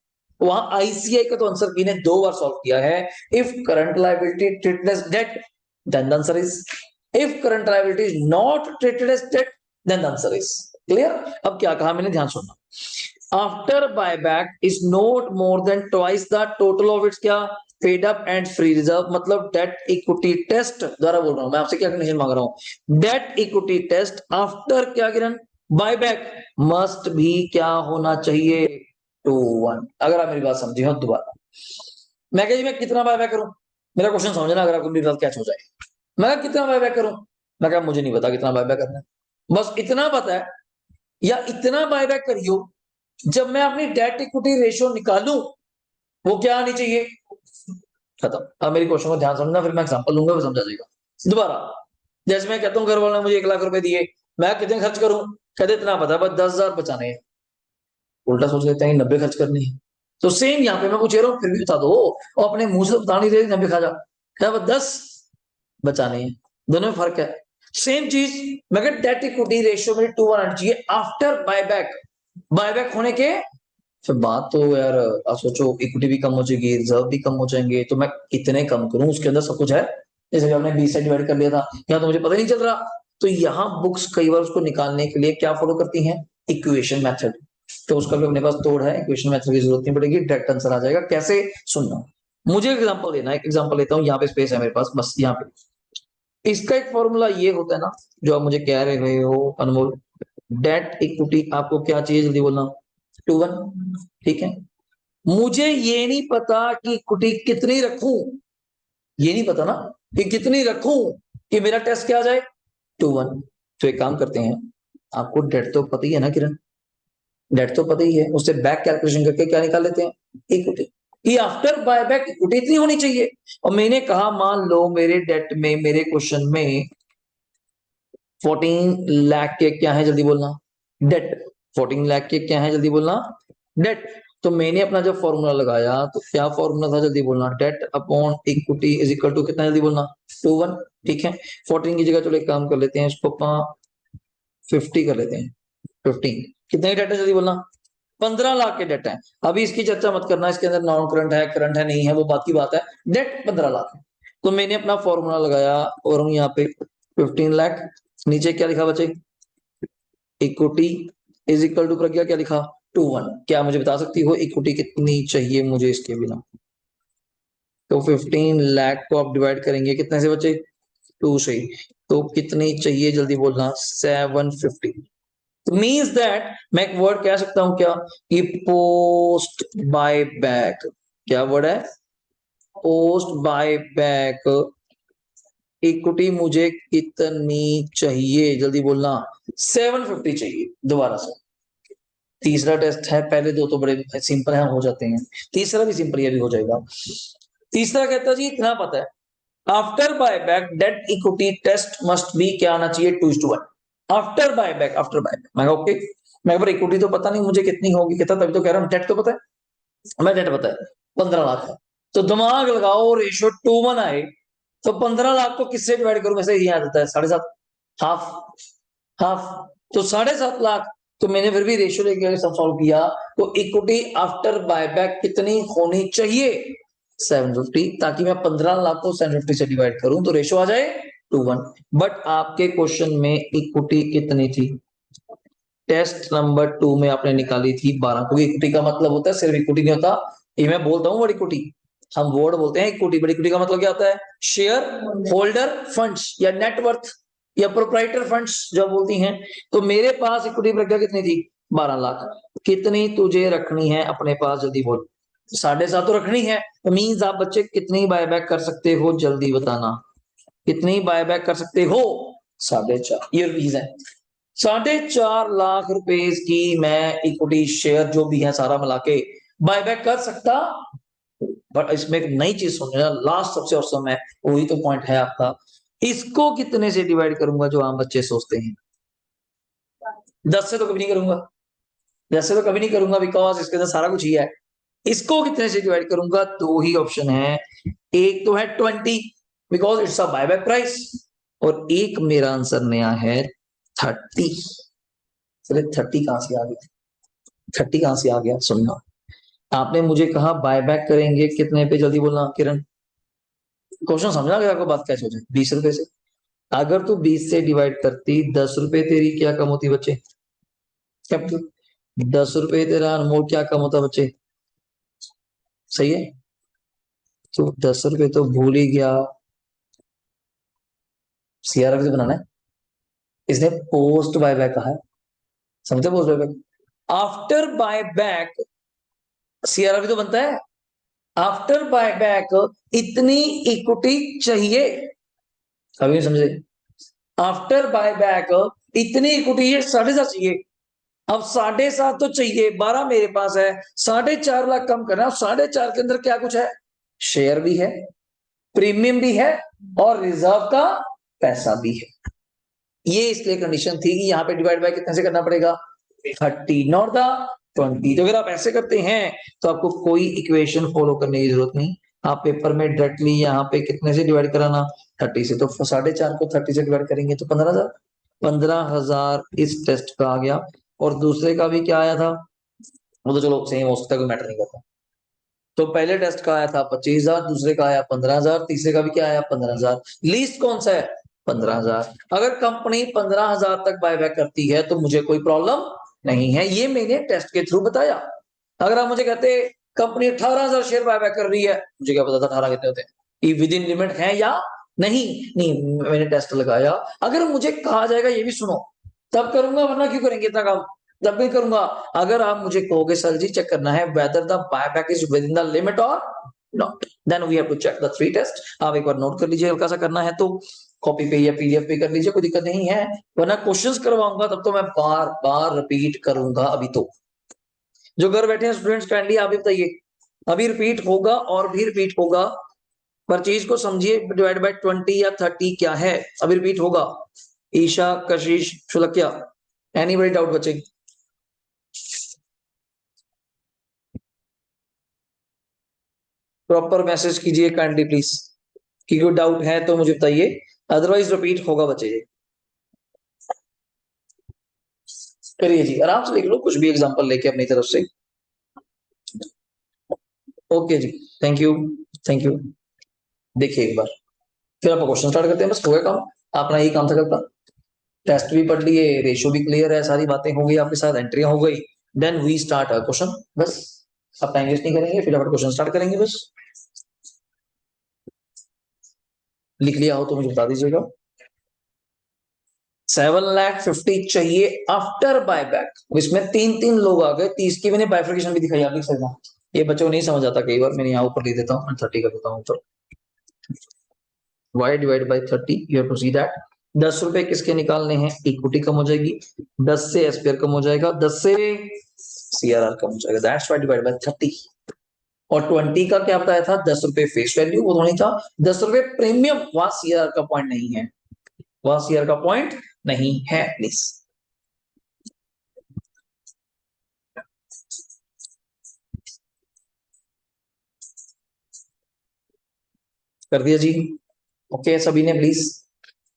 वहां आईसीआई का तो आंसर की ने 2 बार सॉल्व किया है। If current liability treated as debt then the answer is, if current liability is not treated as debt then the answer is clear. अब क्या कहा मैंने, ध्यान सुनना। After buyback is not more than twice the total of its क्या, paid up and free reserve. मतलब डेट इक्विटी टेस्ट, दोबारा बोल रहा हूं मैं आपसे, क्या कंडीशन मांग रहा हूं, डेट इक्विटी टेस्ट आफ्टर क्या किरण, बायबैक मस्ट भी क्या होना चाहिए, 2:1। अगर आप मेरी बात समझे हो दोबारा, मैं कह जी मैं कितना बायबैक करूं, मेरा क्वेश्चन समझना, अगर आपको मेरी बात कैच हो जाए। मैं कितना बायबैक करूं, मैं कहा मुझे नहीं पता कितना बायबैक करना है, बस इतना पता है, या इतना बायबैक करियो जब मैं अपनी डेट इक्विटी रेशियो निकालूं वो क्या आनी चाहिए, खत्म। अब मेरी क्वेश्चन को ध्यान समझना, फिर मैं एग्जांपल दूंगा, वो समझा जाएगा। दोबारा, जैसे मैं कहता हूँ घर वालों ने मुझे 1,00,000 रुपए दिए, मैं कितने खर्च करूं, कहते इतना पता है बस 10,000 बचाने हैं। उल्टा सोच लेते हैं 90 खर्च करनी है। तो सेम यहाँ पे मैं पूछ रहा हूँ, फिर भी बता दो, और अपने मुंह से बता नहीं रहे 90 खा जा, क्या बस 10 बचाने हैं, दोनों में फर्क है। सेम चीज मैं डेट इक्विटी रेशियो में 2:1 आना चाहिए आफ्टर बायबैक, बायबैक होने के, फिर बात तो यार आप सोचो इक्विटी भी कम हो जाएगी, रिजर्व भी कम हो जाएंगे, तो मैं कितने कम करूं, उसके अंदर सब कुछ है। जैसे कि हमने 20 से डिवाइड कर लिया था, यहाँ तो मुझे पता ही नहीं चल रहा। तो यहाँ बुक्स कई बार उसको निकालने के लिए क्या फॉलो करती हैं, इक्वेशन मेथड। तो उसका भी अपने पास तोड़ है, इक्वेशन मेथड की जरूरत नहीं पड़ेगी, डायरेक्ट आंसर आ जाएगा। कैसे, सुनना, मुझे एग्जांपल देना है, एक एग्जांपल लेता हूँ, यहाँ पे स्पेस है मेरे पास, बस यहाँ पे इसका एक फॉर्मूला ये होता है ना, जो आप मुझे कह रहे हो अनमोल, डेट इक्विटी आपको क्या चाहिए, जल्दी बोलना, 2:1, ठीक है। मुझे ये नहीं पता कि इक्विटी कितनी रखूं, ये नहीं पता ना कि कितनी रखूं कि मेरा टेस्ट क्या आ जाए, 2:1। तो एक काम करते हैं, आपको डेट तो पता ही है ना किरण, डेट तो पता ही है, उससे बैक कैलकुलेशन करके क्या निकाल लेते हैं, इक्विटी, कि आफ्टर बायबैक इक्विटी इतनी होनी चाहिए। और मैंने कहा मान लो मेरे डेट में, मेरे क्वेश्चन में 14 लाख के क्या है, जल्दी बोलना, डेट। 14 लाख के क्या है, जल्दी बोलना, डेट। तो मैंने अपना जब फॉर्मूला लगाया तो क्या फॉर्मूला था, जल्दी बोलना, debt upon equity is equal to कितना, जल्दी बोलना, 2:1, ठीक है। 14 की जगह चलो एक काम कर लेते हैं, इसको 50 कर लेते हैं, 15 कितने की डेट है, जल्दी बोलना, 15 लाख के डेट है। अभी इसकी चर्चा मत करना, इसके अंदर नॉन करंट है नहीं है, वो बात की बात है, डेट 15 लाख है। तो मैंने अपना फॉर्मूला लगाया और हूं यहाँ पे 15 लाख, नीचे क्या लिखा बचे, इक्विटी इज इक्वल टू प्रज्ञा क्या लिखा 2:1। क्या मुझे बता सकती हो इक्विटी कितनी चाहिए मुझे इसके बिना? तो 15 लाख को आप डिवाइड करेंगे कितने से बचे 2 से, तो कितनी चाहिए जल्दी बोलना 750। तो मीन्स दैट मैं एक वर्ड कह सकता हूं क्या कि पोस्ट बाय बैक, क्या वर्ड है पोस्ट बाय बैक इक्विटी मुझे कितनी चाहिए जल्दी बोलना 750 चाहिए। दोबारा से तीसरा टेस्ट है, पहले दो तो बड़े सिंपल है हो जाते हैं, तीसरा भी सिंपल ये भी हो जाएगा। तीसरा कहता जी इतना पता है after buyback debt equity test must be क्या आना चाहिए 2:1। आफ्टर बायबैक, आफ्टर बायबैक मैं ओके, मैं पर इक्विटी तो पता नहीं मुझे कितनी होगी कितना, तभी तो कह रहा हूं डेट तो पता है, मैं डेट पता है 15 लाख है, तो दिमाग लगाओ रेशियो 2:1 आए तो 15 लाख को किससे डिवाइड करूं, वैसे ये आ जाता है 7.5, हाफ हाफ, तो 7.5 लाख। तो मैंने फिर भी रेशियो लेके सब सॉल्व किया, तो इक्विटी आफ्टर बायबैक कितनी होनी चाहिए 750, ताकि मैं 15 लाख को 750 से डिवाइड करूं तो रेशियो आ जाए 2:1। बट आपके क्वेश्चन में इक्विटी कितनी थी, टेस्ट नंबर 2 में आपने निकाली थी 12, क्योंकि इक्विटी का मतलब होता है सिर्फ इक्विटी नहीं होता, ये मैं बोलता हूँ वर्ड इक्विटी, हम वर्ड बोलते हैं इक्विटी, बट इक्विटी का मतलब क्या होता है शेयर होल्डर फंड्स या नेटवर्थ या प्रोप्राइटर फंड्स जो बोलती हैं। तो मेरे पास इक्विटी प्रज्ञा कितनी थी 12 लाख, कितनी तुझे रखनी है अपने पास जल्दी बोल, 7.5 तो रखनी है, तो मीन्स आप बच्चे कितनी बायबैक कर सकते हो जल्दी बताना, कितनी बायबैक कर सकते हो 4.5, ये रीजन है 4.5 लाख रुपए की मैं इक्विटी शेयर जो भी है सारा मिला के बायबैक कर सकता। बट इसमें एक नई चीज सुनना लास्ट सबसे औसम है, वही तो पॉइंट है आपका, इसको कितने से डिवाइड करूंगा जो आम बच्चे सोचते हैं 10 से तो कभी नहीं करूंगा, 10 से तो कभी नहीं करूंगा बिकॉज इसके अंदर सारा कुछ ही है। इसको कितने से डिवाइड करूंगा, दो ही ऑप्शन है, एक तो है 20 because it's a buyback price, और एक मेरा आंसर नया है 30। चले 30 कहां से आ गया, 30 कहां से आ गया सुनना, आपने मुझे कहा बायबैक करेंगे कितने पे जल्दी बोलना किरण, क्वेश्चन समझा गया आपको बात कैसे हो जाए 20 रुपए से, अगर तू 20 से डिवाइड करती 10 रुपए तेरी क्या कम होती बच्चे, कैपिटल 10 रुपए तेरा अनमोल क्या कम होता बच्चे, सही है, तो 10 रुपए तो भूल ही गया, सीआरएफ से बनाना है, इसने पोस्ट बायबैक कहा है, समझते post buyback, after buyback CRF तो बनता है, आफ्टर बायबैक इतनी इक्विटी चाहिए, अभी नहीं समझे, आफ्टर बायबैक इतनी इक्विटी ये 7.5 चाहिए, अब 7.5 तो चाहिए 12 मेरे पास है, 4.5 लाख कम करना, 4.5 के अंदर क्या कुछ है, शेयर भी है, प्रीमियम भी है, और रिजर्व का पैसा भी है, ये इसलिए कंडीशन थी कि यहाँ पे डिवाइड बाय कितने से करना पड़ेगा 30 नॉट द 20। तो अगर आप ऐसे करते हैं तो आपको कोई इक्वेशन फॉलो करने की जरूरत नहीं, आप पेपर में डायरेक्टली यहाँ पे कितने से डिवाइड कराना 30 से, तो 4.5 को 30 से डिवाइड करेंगे तो 15,000, 15,000 इस टेस्ट का आ गया, और दूसरे का भी क्या आया था वो तो चलो सेम हो सकता है कोई मैटर नहीं करता, तो पहले टेस्ट का आया था 25,000, दूसरे का आया 15,000, तीसरे का भी क्या आया 15,000, लीस्ट कौन सा है 15,000। अगर कंपनी 15,000 तक बायबैक करती है तो मुझे कोई प्रॉब्लम नहीं है, ये मैंने टेस्ट के थ्रू बताया। अगर आप मुझे कहते कंपनी 18,000 शेयर बायबैक कर रही है, मुझे क्या पता था 18 कितने होते हैं, विद इन लिमिट है या नहीं, नहीं मैंने टेस्ट लगाया, अगर मुझे कहा जाएगा ये भी सुनो तब करूंगा, वरना क्यों करेंगे इतना काम, तब भी करूंगा। अगर आप मुझे कहोगे सर जी चेक करना है whether the buyback is within the limit और not, then we have to check the 3 test, आप एक बार नोट कर लीजिए, हल्का सा करना है तो कॉपी पे या पीडीएफ पे कर लीजिए, कोई दिक्कत नहीं है, वरना क्वेश्चंस करवाऊंगा तब तो मैं बार बार रिपीट करूंगा। अभी तो जो घर बैठे हैं स्टूडेंट्स काइंडली आप भी बताइए, अभी रिपीट होगा और भी रिपीट होगा, पर चीज को समझिए डिवाइड बाय 20 या 30 क्या है, अभी रिपीट होगा। ईशा, कशिश, शुलक्या, एनीबॉडी डाउट बच्चे, प्रॉपर मैसेज कीजिए काइंडली प्लीज, कि कोई डाउट है तो मुझे बताइए, अदरवाइज रिपीट होगा बच्चे, करिए जी आराम से लिख लो कुछ भी एग्जांपल लेके अपनी तरफ से। ओके जी, थैंक यू, थैंक यू। देखिए एक बार फिर आप क्वेश्चन स्टार्ट करते हैं, बस हो गया काम, अपना यही काम था कल का। टेस्ट भी पढ़ लिए, रेशियो भी क्लियर है, सारी बातें हो गई आपके साथ, एंट्रियां हो गई, then we start a question. बस अब टाइम वेस्ट नहीं करेंगे, फटाफट क्वेश्चन स्टार्ट करेंगे। बस लिख लिया हो तो मुझे बता दीजिएगा। 7,50,000 चाहिए आफ्टर बायबैक। इसमें तीन तीन लोग आ गए, 30 की मैंने बाइफर्केशन भी दिखाई आपकी सर। ये बच्चों को नहीं समझ आता कई बार, मैंने यहाँ ऊपर लिख देता हूँ 30 कर देता हूँ तो y divide by 30, you have to see that. 10 रुपए किसके निकालने हैं, इक्विटी कम हो जाएगी, 10 से एसपीआर कम हो जाएगा, 10 से सीआरआर कम हो जाएगा, दैट्स वाई डिवाइड बाई 30। और 20 का क्या बताया था, 10 रुपए फेस वैल्यू, वो नहीं था, 10 रुपए प्रीमियम, वहां सीआर का पॉइंट नहीं है, वहां सीआर का पॉइंट नहीं है प्लीज। कर दिया जी, ओके सभी ने प्लीज,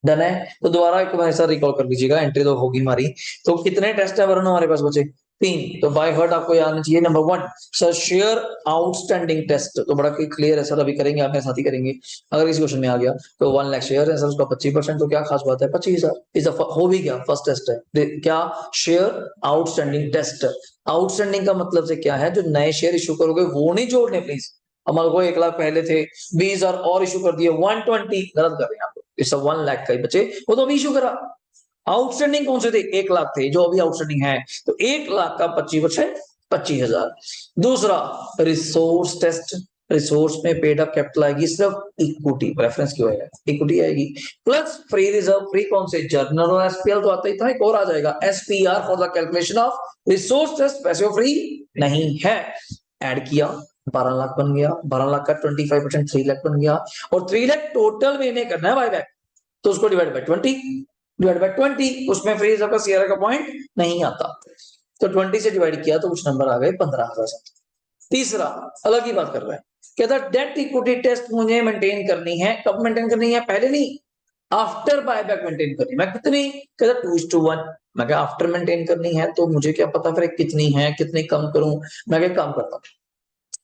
डन है। तो दोबारा एक बार ऐसा रिकॉल कर लीजिएगा, एंट्री तो होगी हमारी। तो कितने टेस्ट है वरुण हमारे पास बचे, 3। तो बाय हार्ट आपको याद आना चाहिए। Number 1 sir share outstanding test, तो बड़ा क्लियर है सर, अभी करेंगे, आपके साथ ही करेंगे। अगर इस क्वेश्चन में आ गया तो 1 लाख शेयर है सर, उसका 25%, तो क्या खास बात है, 25,000 इज हो भी गया, फर्स्ट टेस्ट है क्या, शेयर आउटस्टैंडिंग टेस्ट। आउटस्टैंडिंग का मतलब से क्या है, जो नए शेयर इशू करोगे वो नहीं जोड़ने प्लीज। हमारे को 1 लाख पहले थे, 20,000 और इशू कर दिए, 120 गलत कर रहे हैं आप, इस 1 लाख का ही बचे, वो तो अभी इशू करा। आउटस्टैंडिंग कौन से थे, 1 लाख थे जो अभी आउटस्टैंडिंग है, तो 1 लाख का 25%, 25,000। दूसरा रिसोर्स टेस्ट, रिसोर्स में पेड अप कैपिटल आएगी सिर्फ इक्विटी, रेफरेंस क्यों है, इक्विटी आएगी, प्लस फ्री रिजर्व, फ्री कौन से, जर्नल और एसपीएल तो आता ही था, एक और आ जाएगा SPR for the calculation of resource test, पैसे फ्री नहीं है। ऐड किया, 12 लाख बन गया, 12 लाख का 25%, 3 लाख बन गया, और 3 लाख टोटल में इन्हें करना है बायबैक, तो उसको डिवाइड बाय 20, डिवाइड बाय 20, उसमें फ्री रिजर्व का सीआरआर का पॉइंट नहीं आता, तो 20 से डिवाइड किया तो कुछ नंबर आ गए 15,000। तीसरा अलग ही बात कर रहा है, कहता डेट इक्विटी टेस्ट मुझे मेंटेन करनी है, कब मेंटेन करनी है, पहले नहीं, आफ्टर बायबैक मेंटेन करनी। मैं कितनी, कहता 2:1। मैं क्या आफ्टर मेंटेन करनी है तो मुझे क्या पता फिर कितनी है, कितनी कम करूं। मैं क्या काम करता हूं,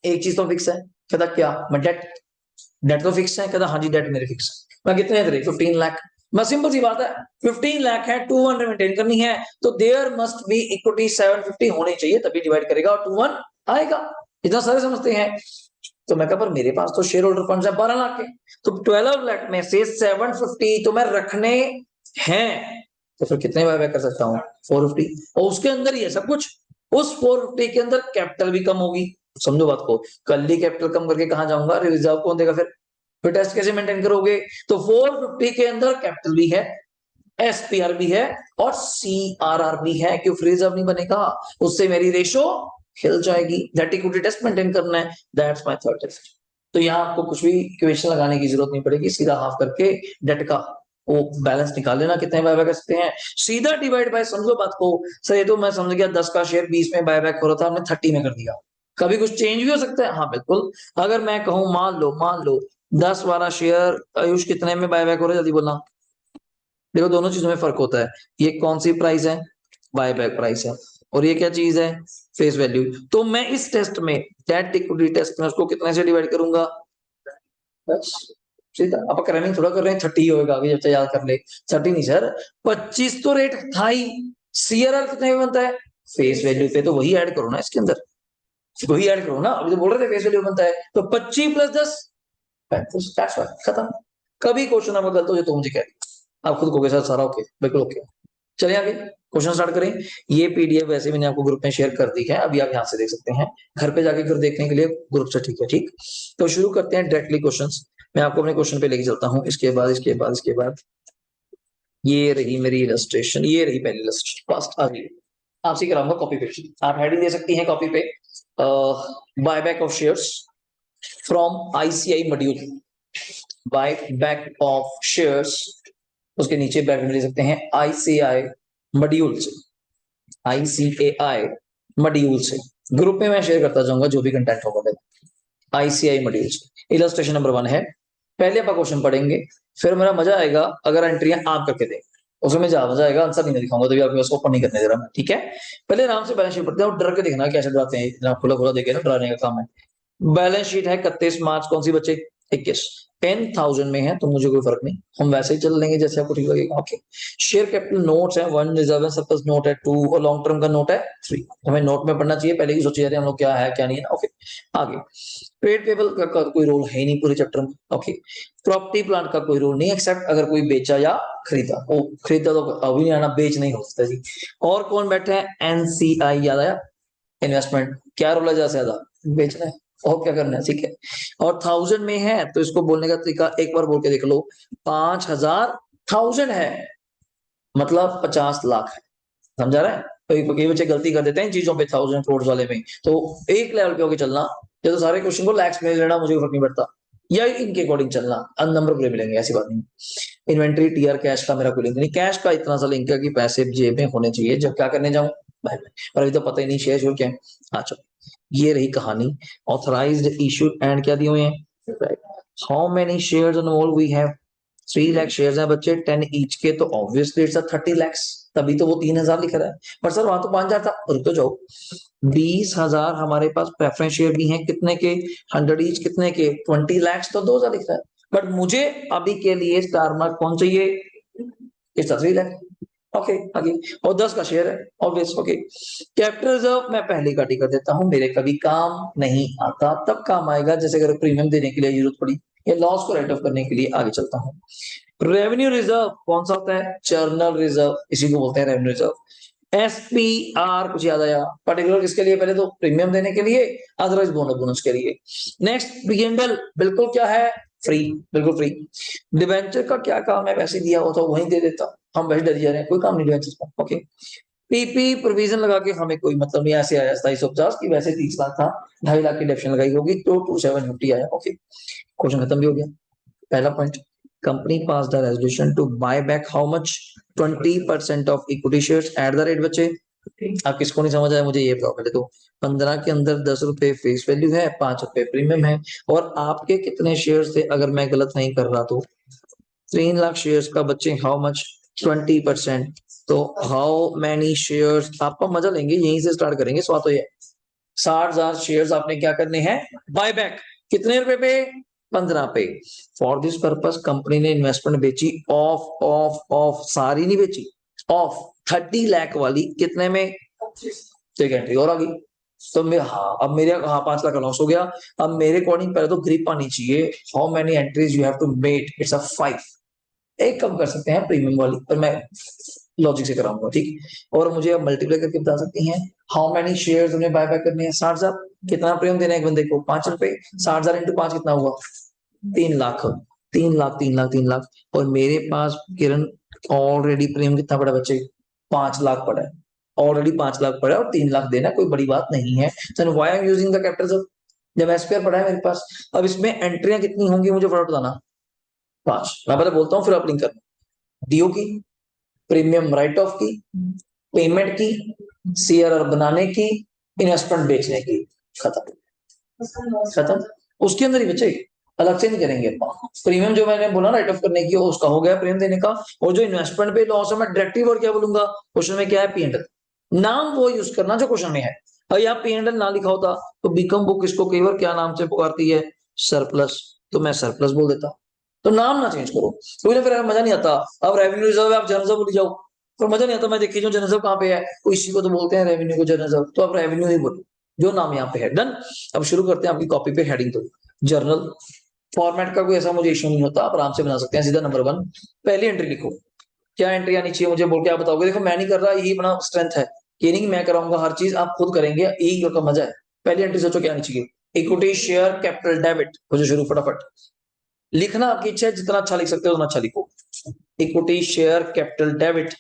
एक चीज तो फिक्स है, कहता क्या, मैं डेट, डेट तो फिक्स है, कहता हाँ जी डेट मेरी फिक्स है। मैं कितने तेरे, 15 लाख। मैं सिंपल सी बात है, 15 लाख है, 200 मेंटेन करनी है, तो देयर मस्ट बी इक्विटी 750 होनी चाहिए, तभी डिवाइड करेगा और 21 आएगा। इतना सारे समझते हैं। तो मैं कहा पर मेरे पास तो शेयर होल्डर फंड है 12 लाख के, तो 12 लाख में से 750 तो मैं रखने हैं, तो फिर कितने बाय कर सकता हूँ, 450, और उसके अंदर ही है सब कुछ, उस 450 के अंदर कैपिटल भी कम होगी। समझो बात को, कल ही कैपिटल कम करके कहां जाऊंगा, रिजर्व कौन देगा फिर टेस्ट कैसे मेंटेन करोगे। तो 450 के अंदर कैपिटल भी है, एसपीआर भी है, और सीआरआर भी है, क्यों फ्री रिजर्व नहीं बनेगा, उससे मेरी रेशो हिल जाएगी। दैट इक्विटी टेस्ट मेंटेन करना है, दैट्स माय थर्ड टेस्ट। तो यहाँ आपको कुछ भी इक्वेशन लगाने की जरूरत नहीं पड़ेगी, सीधा हाफ करके डेट का वो बैलेंस निकाल लेना, कितने बायबैक कर सकते हैं, सीधा डिवाइड बाय, समझो बात को। सर ये तो मैं समझ गया 10 का शेयर 20 में बायबैक हो रहा था, हमने 30 में कर दिया, कभी कुछ चेंज भी हो सकता है, हाँ बिल्कुल। अगर मैं कहूं मान लो 10-12 शेयर, आयुष कितने में बायबैक हो रहा है, जल्दी बोलना। देखो दोनों चीजों में फर्क होता है, ये कौन सी प्राइस है, बायबैक प्राइस है, और ये क्या चीज है, फेस वैल्यू। तो मैं इस टेस्ट में, डेट इक्विटी टेस्ट में, उसको कितने से डिवाइड करूंगा, बस सीधा। अब कर रहे थोड़ा कर रहे हैं 30 होगा, अभी जब याद कर ले, 30 नहीं सर, 25 तो रेट था ही, सीआरआर कितने में बनता है, फेस वैल्यू पे, तो वही ऐड करो ना इसके अंदर, वही ऐड करो ना, अभी तो बोल रहे थे फेस वैल्यू बनता है, तो 25 + 10 35, खत्म। कभी क्वेश्चन आपका गलत हो जाए तो मुझे कह आप खुद कहोगे सर सारा ओके, बिल्कुल ओके। चलिए आगे क्वेश्चन स्टार्ट करें। ये पीडीएफ वैसे मैंने आपको ग्रुप में शेयर कर दी है, अभी आप यहाँ से देख सकते हैं, घर पे जाके फिर देखने के लिए ग्रुप से, ठीक है ठीक। तो शुरू करते हैं डायरेक्टली क्वेश्चंस। मैं आपको अपने क्वेश्चन पे लेके चलता हूँ, इसके बाद ये रही मेरी इलस्ट्रेशन, ये रही पहली इलस्ट्रेशन, फास्ट आ गई। आपसे कराऊंगा कॉपी पेस्ट, आप हेडिंग दे सकती हैं कॉपी पे, buyback of shares from ICI module, buyback of shares, उसके नीचे ब्रैकेट ले सकते हैं आईसीआई मॉड्यूल से, आईसीएआई मॉड्यूल से। ग्रुप में मैं शेयर करता जाऊंगा जो भी कंटेंट होगा मेरा, आईसीआई मॉड्यूल से। इलस्ट्रेशन नंबर 1 है, पहले आप क्वेश्चन पढ़ेंगे, फिर मेरा मजा आएगा अगर एंट्रियां आप करके दें, उसमें मजा आएगा, आंसर नहीं दिखाऊंगा, तभी आपको उसको ओपन नहीं करने दे रहा मैं, ठीक है। पहले आराम से बैलेंस शीट पढ़ते हैं, और डर के देखना कैसे डराते हैं, खुला खुला देखे ना, डराने का काम है। बैलेंस शीट है 31 मार्च, कौन सी बच्चे, 21 10,000 में है तो मुझे कोई फर्क नहीं, हम वैसे ही चल लेंगे जैसे आपको ठीक लगेगा। ओके, शेयर कैपिटल नोट्स है 1, रिजर्व है सरप्लस नोट है 2 और लॉन्ग टर्म का नोट है 3। हमें नोट में पढ़ना चाहिए, पहले ही सोचिए हम लोग क्या है क्या नहीं है। ओके, आगे ट्रेड पेबल का कोई रोल है ही नहीं पूरे चैप्टर में। ओके, प्रॉपर्टी प्लांट का कोई रोल नहीं एक्सेप्ट अगर कोई बेचा या खरीदा, वो खरीदा तो अभी नहीं आना, बेच नहीं हो सकता जी। और कौन बैठे हैं, एनसीआई, याद आया, इन्वेस्टमेंट क्या रोल है, ज्यादा से ज्यादा बेचना है और क्या करना है, ठीक है। और 1000 में है तो इसको बोलने का तरीका एक बार बोल के देख लो, 5000 1000 है मतलब 50 लाख है, समझा रहा है। कई बच्चे गलती कर देते हैं चीजों पे, 1000 करोड़ वाले में, तो एक लेवल पे होके चलना, जब तो सारे क्वेश्चन को लैक्स में लेना मुझे फर्क नहीं पड़ता, या इनके अकॉर्डिंग चलना, नंबर पूरे मिलेंगे ऐसी बात नहीं। इन्वेंट्री टीआर कैश का मेरा कोई लिंक नहीं, कैश का इतना सा लिंक है कि पैसे जेब में होने चाहिए जब क्या करने जाऊं बाय बाय, पर अभी तो पता ही नहीं शेयर क्या है। अच्छा, ये रही कहानी। ऑथराइज्ड इशू एंड क्या दिए हुए हैं, how many shares involve we have, 3 lakh shares हैं बच्चे 10 ईच के, तो ऑब्वियसली इट्स 30 lakhs, तभी तो वो 3000 लिख रहा है। पर सर वहां तो 5000 था, रुक तो जाओ, 20,000 हमारे पास प्रेफरेंस शेयर भी हैं कितने के, 100 ईच कितने के, 20 lakhs तो 2000 लिख रहा है। बट मुझे अभी के लिए स्टार मार्क कौन चाहिए, इट्स 3 लाख। ओके, आगे, और 10 का शेयर है ऑब्वियस। ओके, कैपिटल रिजर्व मैं पहले काटी कर देता हूं, मेरे कभी काम नहीं आता, तब काम आएगा जैसे अगर प्रीमियम देने के लिए जरूरत पड़ी या लॉस को राइट ऑफ करने के लिए। आगे चलता हूं, रेवेन्यू रिजर्व कौन सा होता है, जर्नल रिजर्व, इसी को बोलते हैं रेवेन्यू रिजर्व। एसपीआर कुछ याद आया, पर्टिकुलर किसके लिए, पहले तो प्रीमियम देने के लिए, अदरवाइज बोनस बोनस के लिए। नेक्स्ट पीएनएल, बिल्कुल क्या है, फ्री, बिल्कुल फ्री। डिबेंचर का क्या काम है, वैसे दिया हुआ था वहीं दे देता, हम वैसे डर जा रहे हैं, कोई काम नहीं डिबेंचर का। ओके, पीपी प्रोविजन लगा के हमें कोई मतलब नहीं, ऐसे आया 2750 की, वैसे 30 लाख था, 2.5 लाख की डेप्शन लगाई होगी तो 2750 आया। ओके, क्वेश्चन खत्म भी हो गया। पहला point, company pass the resolution to buy back how much, 20% of equity shares at the rate. बच्चे आप किसको नहीं समझ आया मुझे ये बताओ पहले तो, 15 के अंदर 10 रुपए फेस वैल्यू है, 5 रुपए प्रीमियम है, और आपके कितने शेयर्स थे अगर मैं गलत नहीं कर रहा तो, 3 लाख शेयर्स का बच्चे हाउ मच, 20%, तो हाउ मैनी शेयर्स, आपका मजा लेंगे यहीं से स्टार्ट करेंगे। स्वाद तो ये 60,000 शेयर्स आपने क्या करने हैं, बाय बैक, कितने रुपए पे, 15 पे। फॉर दिस पर्पस कंपनी ने इन्वेस्टमेंट बेची, ऑफ ऑफ ऑफ, सारी नहीं बेची, ऑफ 30 लाख वाली कितने में, ठीक एंट्री और आ गई। तो मैं हाँ, अब मेरे हाँ 5 लाख का लॉस हो गया। अब मेरे अकॉर्डिंग पहले तो ग्रिप आनी चाहिए, how many entries you have to make, it's a 5, एक कम कर सकते हैं प्रीमियम वाली, पर मैं लॉजिक से कराऊंगा, ठीक। और मुझे अब मल्टीप्लाई करके बता सकती हैं, हाउ मेनी शेयर्स उन्हें बाय बैक करने हैं, 60,000, कितना प्रीमियम देना है एक बंदे को, 5 रुपए, 60,000 इंटू 5 कितना हुआ, 3 लाख, 3 लाख 3 लाख 3 लाख। और मेरे पास किरण ऑलरेडी प्रीमियम कितना पड़ा बच्चे, 5 लाख पड़ा है, ऑलरेडी 5 लाख पड़ा है, और 3 लाख देना कोई बड़ी बात नहीं है। So why I am using the capital, जब एसपीआर पड़ा है मेरे पास। अब इसमें एंट्रियां कितनी होंगी मुझे फटाफट बताना, 5, मैं पहले बोलता हूँ फिर आप लिंक करना, डीओ की, प्रीमियम राइट ऑफ की, पेमेंट की, सीआरआर बनाने की, इन्वेस्टमेंट बेचने की, खत्म, खत्म। उसके अंदर ही बच्चे, अलग से नहीं करेंगे। प्रीमियम जो मैंने बोला राइट ऑफ करने की, उसका हो गया प्रीमियम देने का, और जो इन्वेस्टमेंट पे लॉस है मैं डायरेक्टली और क्या बोलूंगा, क्वेश्चन में क्या है, पीएनएल, नाम वो यूज करना जो क्वेश्चन में है। अगर यहाँ पीएनएल ना लिखा होता तो बीकॉम बुक इसको कई बार क्या नाम से पुकारती है, सरप्लस, तो मैं सरप्लस बोल देता, तो नाम ना चेंज करो, तो फिर मजा नहीं आता। अब रेवेन्यू रिजर्व है, आप जनरल बोल जाओ, तो मजा नहीं आता। मैं देखी जो जनरल रिजर्व कहाँ पे है, तो इसी को तो बोलते हैं रेवेन्यू को जनरल रिजर्व, तो आप रेवेन्यू ही बोलो जो नाम यहाँ पे है। डन। अब शुरू करते हैं, आपकी कॉपी पे हेडिंग दो, जर्नल, फॉर्मेट का कोई ऐसा मुझे इशू नहीं होता, आप आराम से बना सकते हैं। सीधा नंबर 1 पहली एंट्री लिखो, क्या एंट्री आनी चाहिए मुझे बोल के आप बताओगे। देखो मैं नहीं कर रहा, यही अपना स्ट्रेंथ है, ये नहीं कि मैं कराऊंगा हर चीज, आप खुद करेंगे, यही का मजा है। पहली एंट्री सोचो क्या आनी चाहिए, इक्विटी शेयर कैपिटल डेबिट, हो जो शुरू फटाफट लिखना, आपकी इच्छा है जितना अच्छा लिख सकते हो उतना अच्छा लिखो। Equity share capital debit,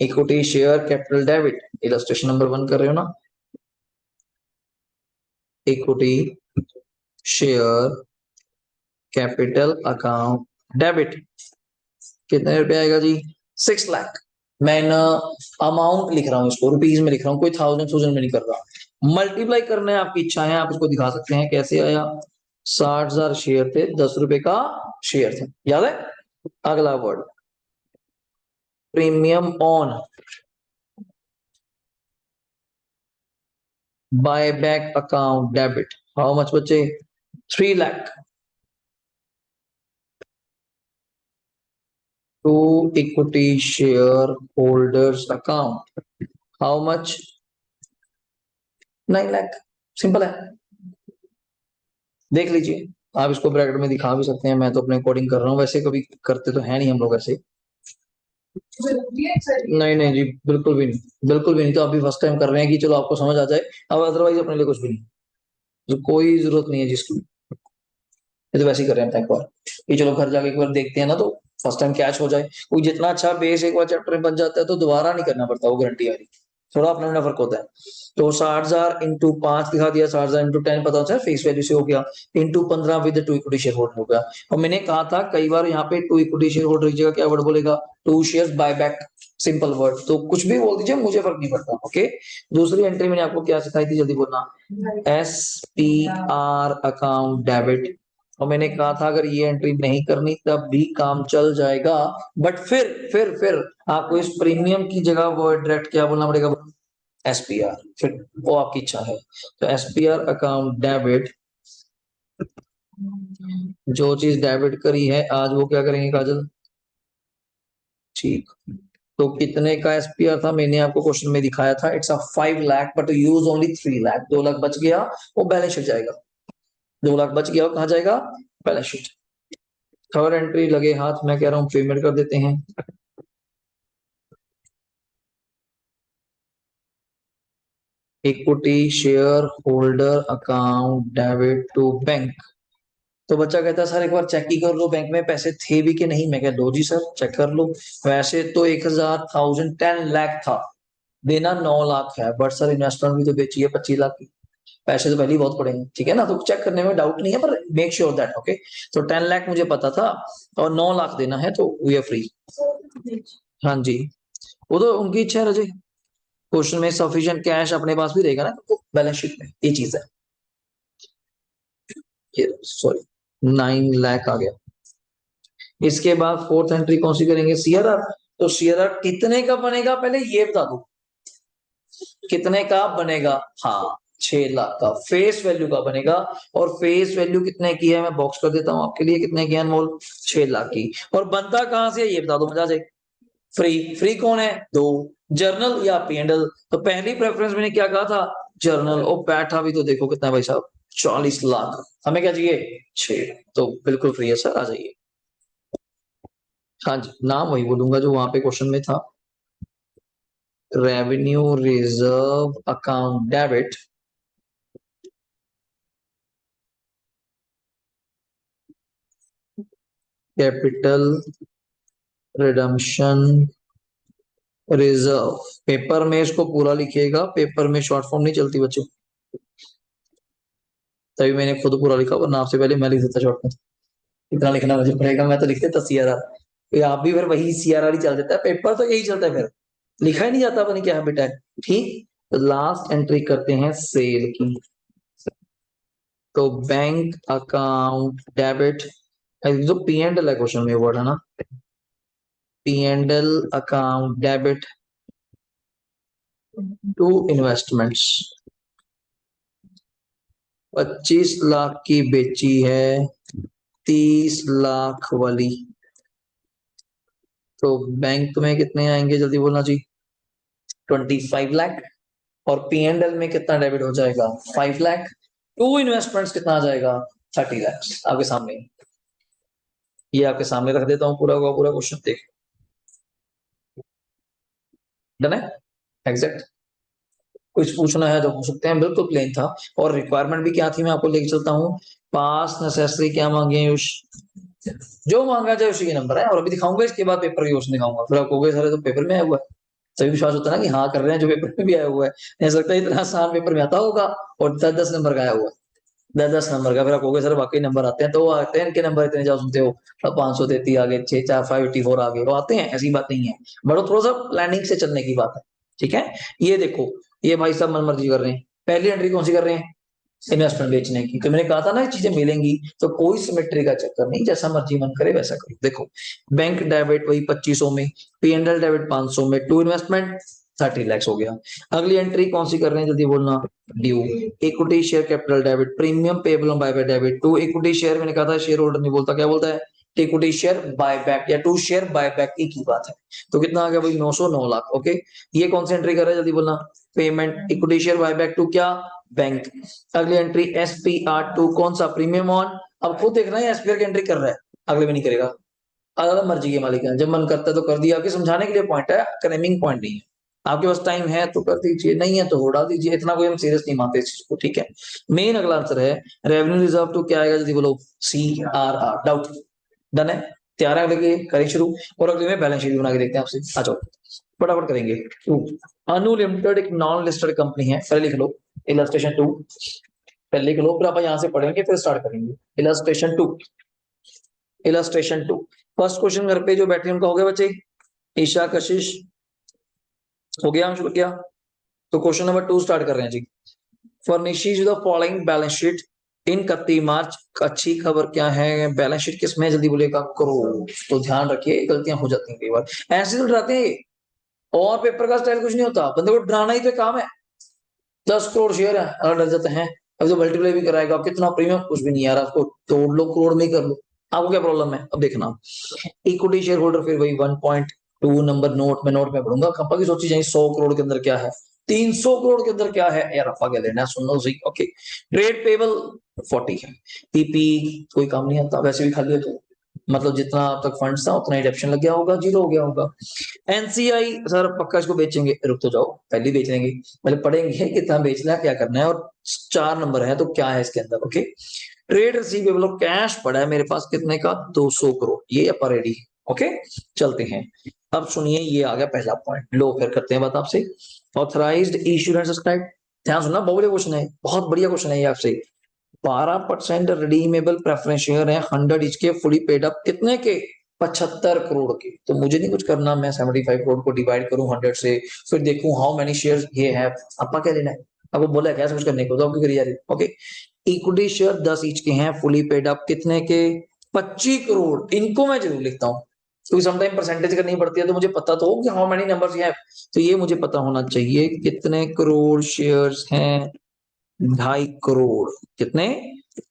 equity share capital debit, illustration number 1 कर रहे हो ना, equity share capital account debit, कितने रुपए आएगा जी, 6 लाख। मैं अमाउंट लिख रहा हूँ, इसको रुपीज में लिख रहा हूँ, कोई थाउजेंड में नहीं कर रहा। मल्टीप्लाई करना है, आपकी इच्छा है, आप इसको दिखा सकते हैं कैसे आया, 60,000 शेयर थे, 10 रुपए का शेयर था, याद है। अगला word, premium on buy back account debit, how much बच्चे, 3 lakh to equity share holders account, how much? 9 lakh. Simple है, देख लीजिए। आप इसको ब्रैकेट में दिखा भी सकते हैं, मैं तो अपने अकॉर्डिंग कर रहा हूँ, वैसे कभी करते तो है नहीं हम लोग ऐसे। नहीं नहीं जी, बिल्कुल भी नहीं, बिल्कुल भी नहीं। तो आप भी फर्स्ट टाइम कर रहे हैं कि चलो आपको समझ आ जाए, अब अदरवाइज अपने लिए कुछ भी नहीं, तो कोई जरूरत नहीं है जिसकी। ये तो वैसे ही कर रहे हैं एक बार कि चलो घर जाके एक बार देखते हैं ना, तो फर्स्ट टाइम कैच हो जाए। कोई जितना अच्छा बेस एक बार चैप्टर में बन जाता है तो दोबारा नहीं करना पड़ता, वो गारंटी आ रही। थोड़ा अपना अपना फर्क होता है। तो 60,000 इंटू 5 दिखा दिया, 60,000 इंटू 10 पता होता है फेस वैल्यू से हो गया, into 15 with two equity share holder हो गया। और मैंने कहा था कई बार यहाँ पे टू इक्विटी शेयर होल्डर की जगह क्या वर्ड बोलेगा, to shares buy back, simple word. तो कुछ भी बोल दीजिए, मुझे फर्क नहीं पड़ता। ओके, दूसरी एंट्री मैंने आपको क्या सिखाई थी, जल्दी बोलना। S P R account debit, और मैंने कहा था अगर ये एंट्री नहीं करनी तब भी काम चल जाएगा, बट फिर आपको इस प्रीमियम की जगह वो डायरेक्ट क्या बोलना पड़ेगा, एसपीआर। फिर वो आपकी इच्छा है। तो एसपीआर अकाउंट डेबिट, जो चीज डेबिट करी है आज वो क्या करेंगे काजल? ठीक। तो कितने का एसपीआर था, मैंने आपको क्वेश्चन में दिखाया था, it's a 5 lakh but use only 3 lakh. 2 lakh बच गया, वो बैलेंस शीट जाएगा। 2 लाख बच गया, वो कहाँ जाएगा? Balance sheet. थर्ड एंट्री लगे हाथ, मैं कह रहा हूँ पेमेंट कर देते हैं। Equity share holder account debit to bank. तो बच्चा कहता है सर एक बार चेक ही कर लो बैंक में पैसे थे भी कि नहीं। मैं कह लो जी सर चेक कर लो। वैसे तो 1,000 10 लाख था, देना 9 लाख है, बट सर इन्वेस्टमेंट भी तो बेची है 25 लाख की, पैसे तो पहले ही बहुत पड़ेंगे, ठीक है ना। तो चेक करने में डाउट नहीं है, पर मेक श्योर दैट। ओके, तो 10 लाख मुझे पता था और 9 लाख देना है, तो वी आर फ्री। हाँ जी, वो तो उनकी इच्छा है रजे। क्वेश्चन में सफिशिएंट कैश अपने पास भी रहेगा ना, तो बैलेंस शीट में ये चीज है। ये सॉरी 9 लाख आ गया। इसके बाद फोर्थ एंट्री कौन सी करेंगे, सीआरआर। तो सीआरआर कितने का बनेगा पहले ये बता दो, कितने का बनेगा? हाँ, 6 लाख का फेस वैल्यू का बनेगा। और फेस वैल्यू कितने की है मैं बॉक्स कर देता हूं आपके लिए, कितने की अनमोल? 6 लाख की। और बनता कहां से ये बता दो मजा से। फ्री, फ्री कौन है? दो, जर्नल या पीएनएल। तो पहली प्रेफरेंस मैंने क्या कहा था, जर्नल। और बैठा भी तो देखो कितना है भाई साहब, 40 लाख। हमें क्या चाहिए? 6। तो बिल्कुल फ्री है सर, आ जाइए। हाँ जी, नाम वही बोलूंगा जो वहां पे क्वेश्चन में था, revenue reserve account debit capital redemption reserve. Paper में इसको पूरा लिखिएगा, पेपर में शॉर्ट फॉर्म नहीं चलती बच्चों, तभी मैंने खुद पूरा लिखा, वरना आपसे पहले मैं लिख देता शॉर्ट में। इतना लिखना मुझे पड़ेगा, मैं तो लिख देता सीआरआर। तो आप भी फिर वही सीआरआर ही चल देता है, पेपर तो यही चलता है, फिर लिखा ही नहीं जाता, पता नहीं क्या है बेटा है। ठीक, तो लास्ट एंट्री करते हैं सेल की। तो बैंक अकाउंट डेबिट, जो पी एंड एल है क्वेश्चन में वर्ड है ना, P and L account debit to investments. 25 lakh की बेची है, 30 लाख वाली। तो बैंक में कितने आएंगे जल्दी बोलना जी? 25 लाख। और पी एंड एल में कितना डेबिट हो जाएगा? 5 लाख। टू इन्वेस्टमेंट्स कितना आ जाएगा? 30 लाख। आपके सामने, ये आपके सामने रख देता हूँ पूरा का पूरा क्वेश्चन, देख। डन है, एग्जैक्ट। कुछ पूछना है तो पूछ सकते हैं, बिल्कुल प्लेन था। और रिक्वायरमेंट भी क्या थी मैं आपको लेके चलता हूँ। पास नेसेसरी क्या मांगे हैं युष? जो मांगा जाए उसी के नंबर है। और अभी दिखाऊंगा इसके बाद पेपर की क्वेश्चन दिखाऊंगा, फिर आप कहोगे सारे तो पेपर में आया हुआ है। सभी विश्वास होता है ना कि हाँ कर रहे हैं, जो पेपर में भी आया हुआ है। ऐसा लगता है इतना आसान पेपर में आता होगा, और 10-10 नंबर का आया हुआ है। 10-10 नंबर का, फिर आप कहोगे सर वाकई नंबर आते हैं, तो वो आते हैं, इनके नंबर इतने जाओ सुनते हो, 533 आ गए, 6 4 584 आ गए, वो आते हैं, ऐसी बात नहीं है। बट वो थोड़ा सा प्लानिंग से चलने की बात है, ठीक है। ये देखो, ये भाई साहब मन मर्जी कर रहे हैं। पहली एंट्री कौन सी कर रहे हैं? इन्वेस्टमेंट बेचने की। तो मैंने कहा था ना ये चीजें मिलेंगी, तो कोई सिमेट्री का चक्कर नहीं, जैसा मर्जी मन करे वैसा करो। देखो, बैंक डेबिट वही 2500 में, पी एंड एल डेबिट 500 में, टू इन्वेस्टमेंट 30 लाख हो गया। अगली एंट्री कौन सी कर रहे हैं, जल्दी बोलना। Due, equity share capital debit, premium payable on buy buy debit. To equity share, मैंने कहा था शेयर होल्डर नहीं बोलता, क्या बोलता है, इक्विटी शेयर बायबैक या टू शेयर बायबैक एक ही बात है। तो कितना आ गया भाई, 909 लाख। ओके, ये कौन सी एंट्री कर रहा है, जल्दी बोलना। Payment, equity share buyback to क्या, बैंक। अगली एंट्री एसपीआर टू कौन सा, प्रीमियम ऑन। अब खुद देखना है एसपीआर की एंट्री कर रहा है, अगले में नहीं करेगा, अलग मर्जी के मालिक है, जब मन करता है तो कर दिया। आपके समझाने के लिए पॉइंट है, क्रेमिंग पॉइंट नहीं है। आपके पास टाइम है तो कर दीजिए, नहीं है तो उड़ा दीजिए, इतना कोई हम सीरियस नहीं मानते इस चीज को, ठीक है। मेन अगला आंसर है रेवेन्यू रिजर्व टू क्या आएगा, जल्दी बोलो। C R R, doubt, done है, तैयार है, अगले के करें शुरू। और अगले में बैलेंस शीट बना के देखते हैं आपसे, आ जाओ फटाफट करेंगे। अनु लिमिटेड एक नॉन लिस्टेड कंपनी है, पहले लिख लो इलस्ट्रेशन 2, पहले लिख लो, फिर आप यहाँ से पढ़ेंगे फिर स्टार्ट करेंगे। Illustration 2, illustration 2। फर्स्ट क्वेश्चन घर पे जो बैठे उनका हो गया बच्चे, ईशा कशिश हो गया, अंश गया। तो क्वेश्चन नंबर 2 स्टार्ट कर रहे हैं जी। Furnishes the following balance sheet in 31 March. अच्छी खबर क्या है, बैलेंस शीट किसमें, जल्दी बोलेगा करो। तो ध्यान रखिए, गलतियां हो जाती हैं कई बार, ऐसे तो डराते हैं और पेपर का स्टाइल कुछ नहीं होता, बंदे को डराना ही तो काम है। 10 करोड़ शेयर है, अगर डर जाते हैं, अभी तो मल्टीप्लाई भी कराएगा, कितना प्रीमियम, कुछ भी नहीं यार, आपको तोड़ लो करोड़ में ही कर लो, आपको क्या प्रॉब्लम है। अब देखना, इक्विटी शेयर होल्डर फिर वही 1.2 नंबर नोट में, नोट में पढ़ूंगा, खप्पा की सोची जाए 100 करोड़ के अंदर क्या है, 300 करोड़ के अंदर क्या है यार, अप्पा क्या लेना है, सुन लो सही। ओके, ट्रेड पेबल 40 है, पीपी कोई काम नहीं आता, वैसे भी खाली है तो मतलब जितना अब तक फंड्स था उतना ही डिडक्शन लग गया होगा, जीरो हो गया होगा। एनसीआई सर पक्का इसको बेचेंगे, रुक तो जाओ, पहले बेच लेंगे, पहले पढ़ेंगे कितना बेचना है, क्या करना है, और 4 नंबर है तो क्या है इसके अंदर। ओके, ट्रेड रिसीवेबल और कैश पड़ा है मेरे पास कितने का, 200 करोड़, ये अपर रेडी। ओके, चलते हैं। अब सुनिए, ये आ गया पहला पॉइंट, लो फिर करते हैं बात आपसे। ऑथराइज्ड इश्यूड एंड सब्सक्राइब, ध्यान सुनना, बहुत बढ़िया क्वेश्चन है, बहुत बढ़िया क्वेश्चन है ये आपसे। 12% रिडीमेबल प्रेफरेंस शेयर है, 100 इच के, फुली पेड अप, कितने के, 75 करोड़ के। तो मुझे नहीं कुछ करना, मैं 75 करोड़ को डिवाइड करूं 100 से, फिर देखूं हाउ मेनी शेयर्स ये है, आपका क्या लेना है, आपको बोला है क्या कुछ करने को, तो आपकी करी जा रही है। ओके, इक्विटी शेयर 10 ईच के हैं, फुली पेड अप, कितने के, 25 करोड़। इनको मैं जरूर लिखता हूँ क्योंकि समटाइम परसेंटेज करनी पड़ती है, तो मुझे पता तो हो कि हाउ मेनी नंबर्स हैं, तो ये मुझे पता होना चाहिए कितने करोड़ शेयर्स हैं, 2.5 करोड़। कितने,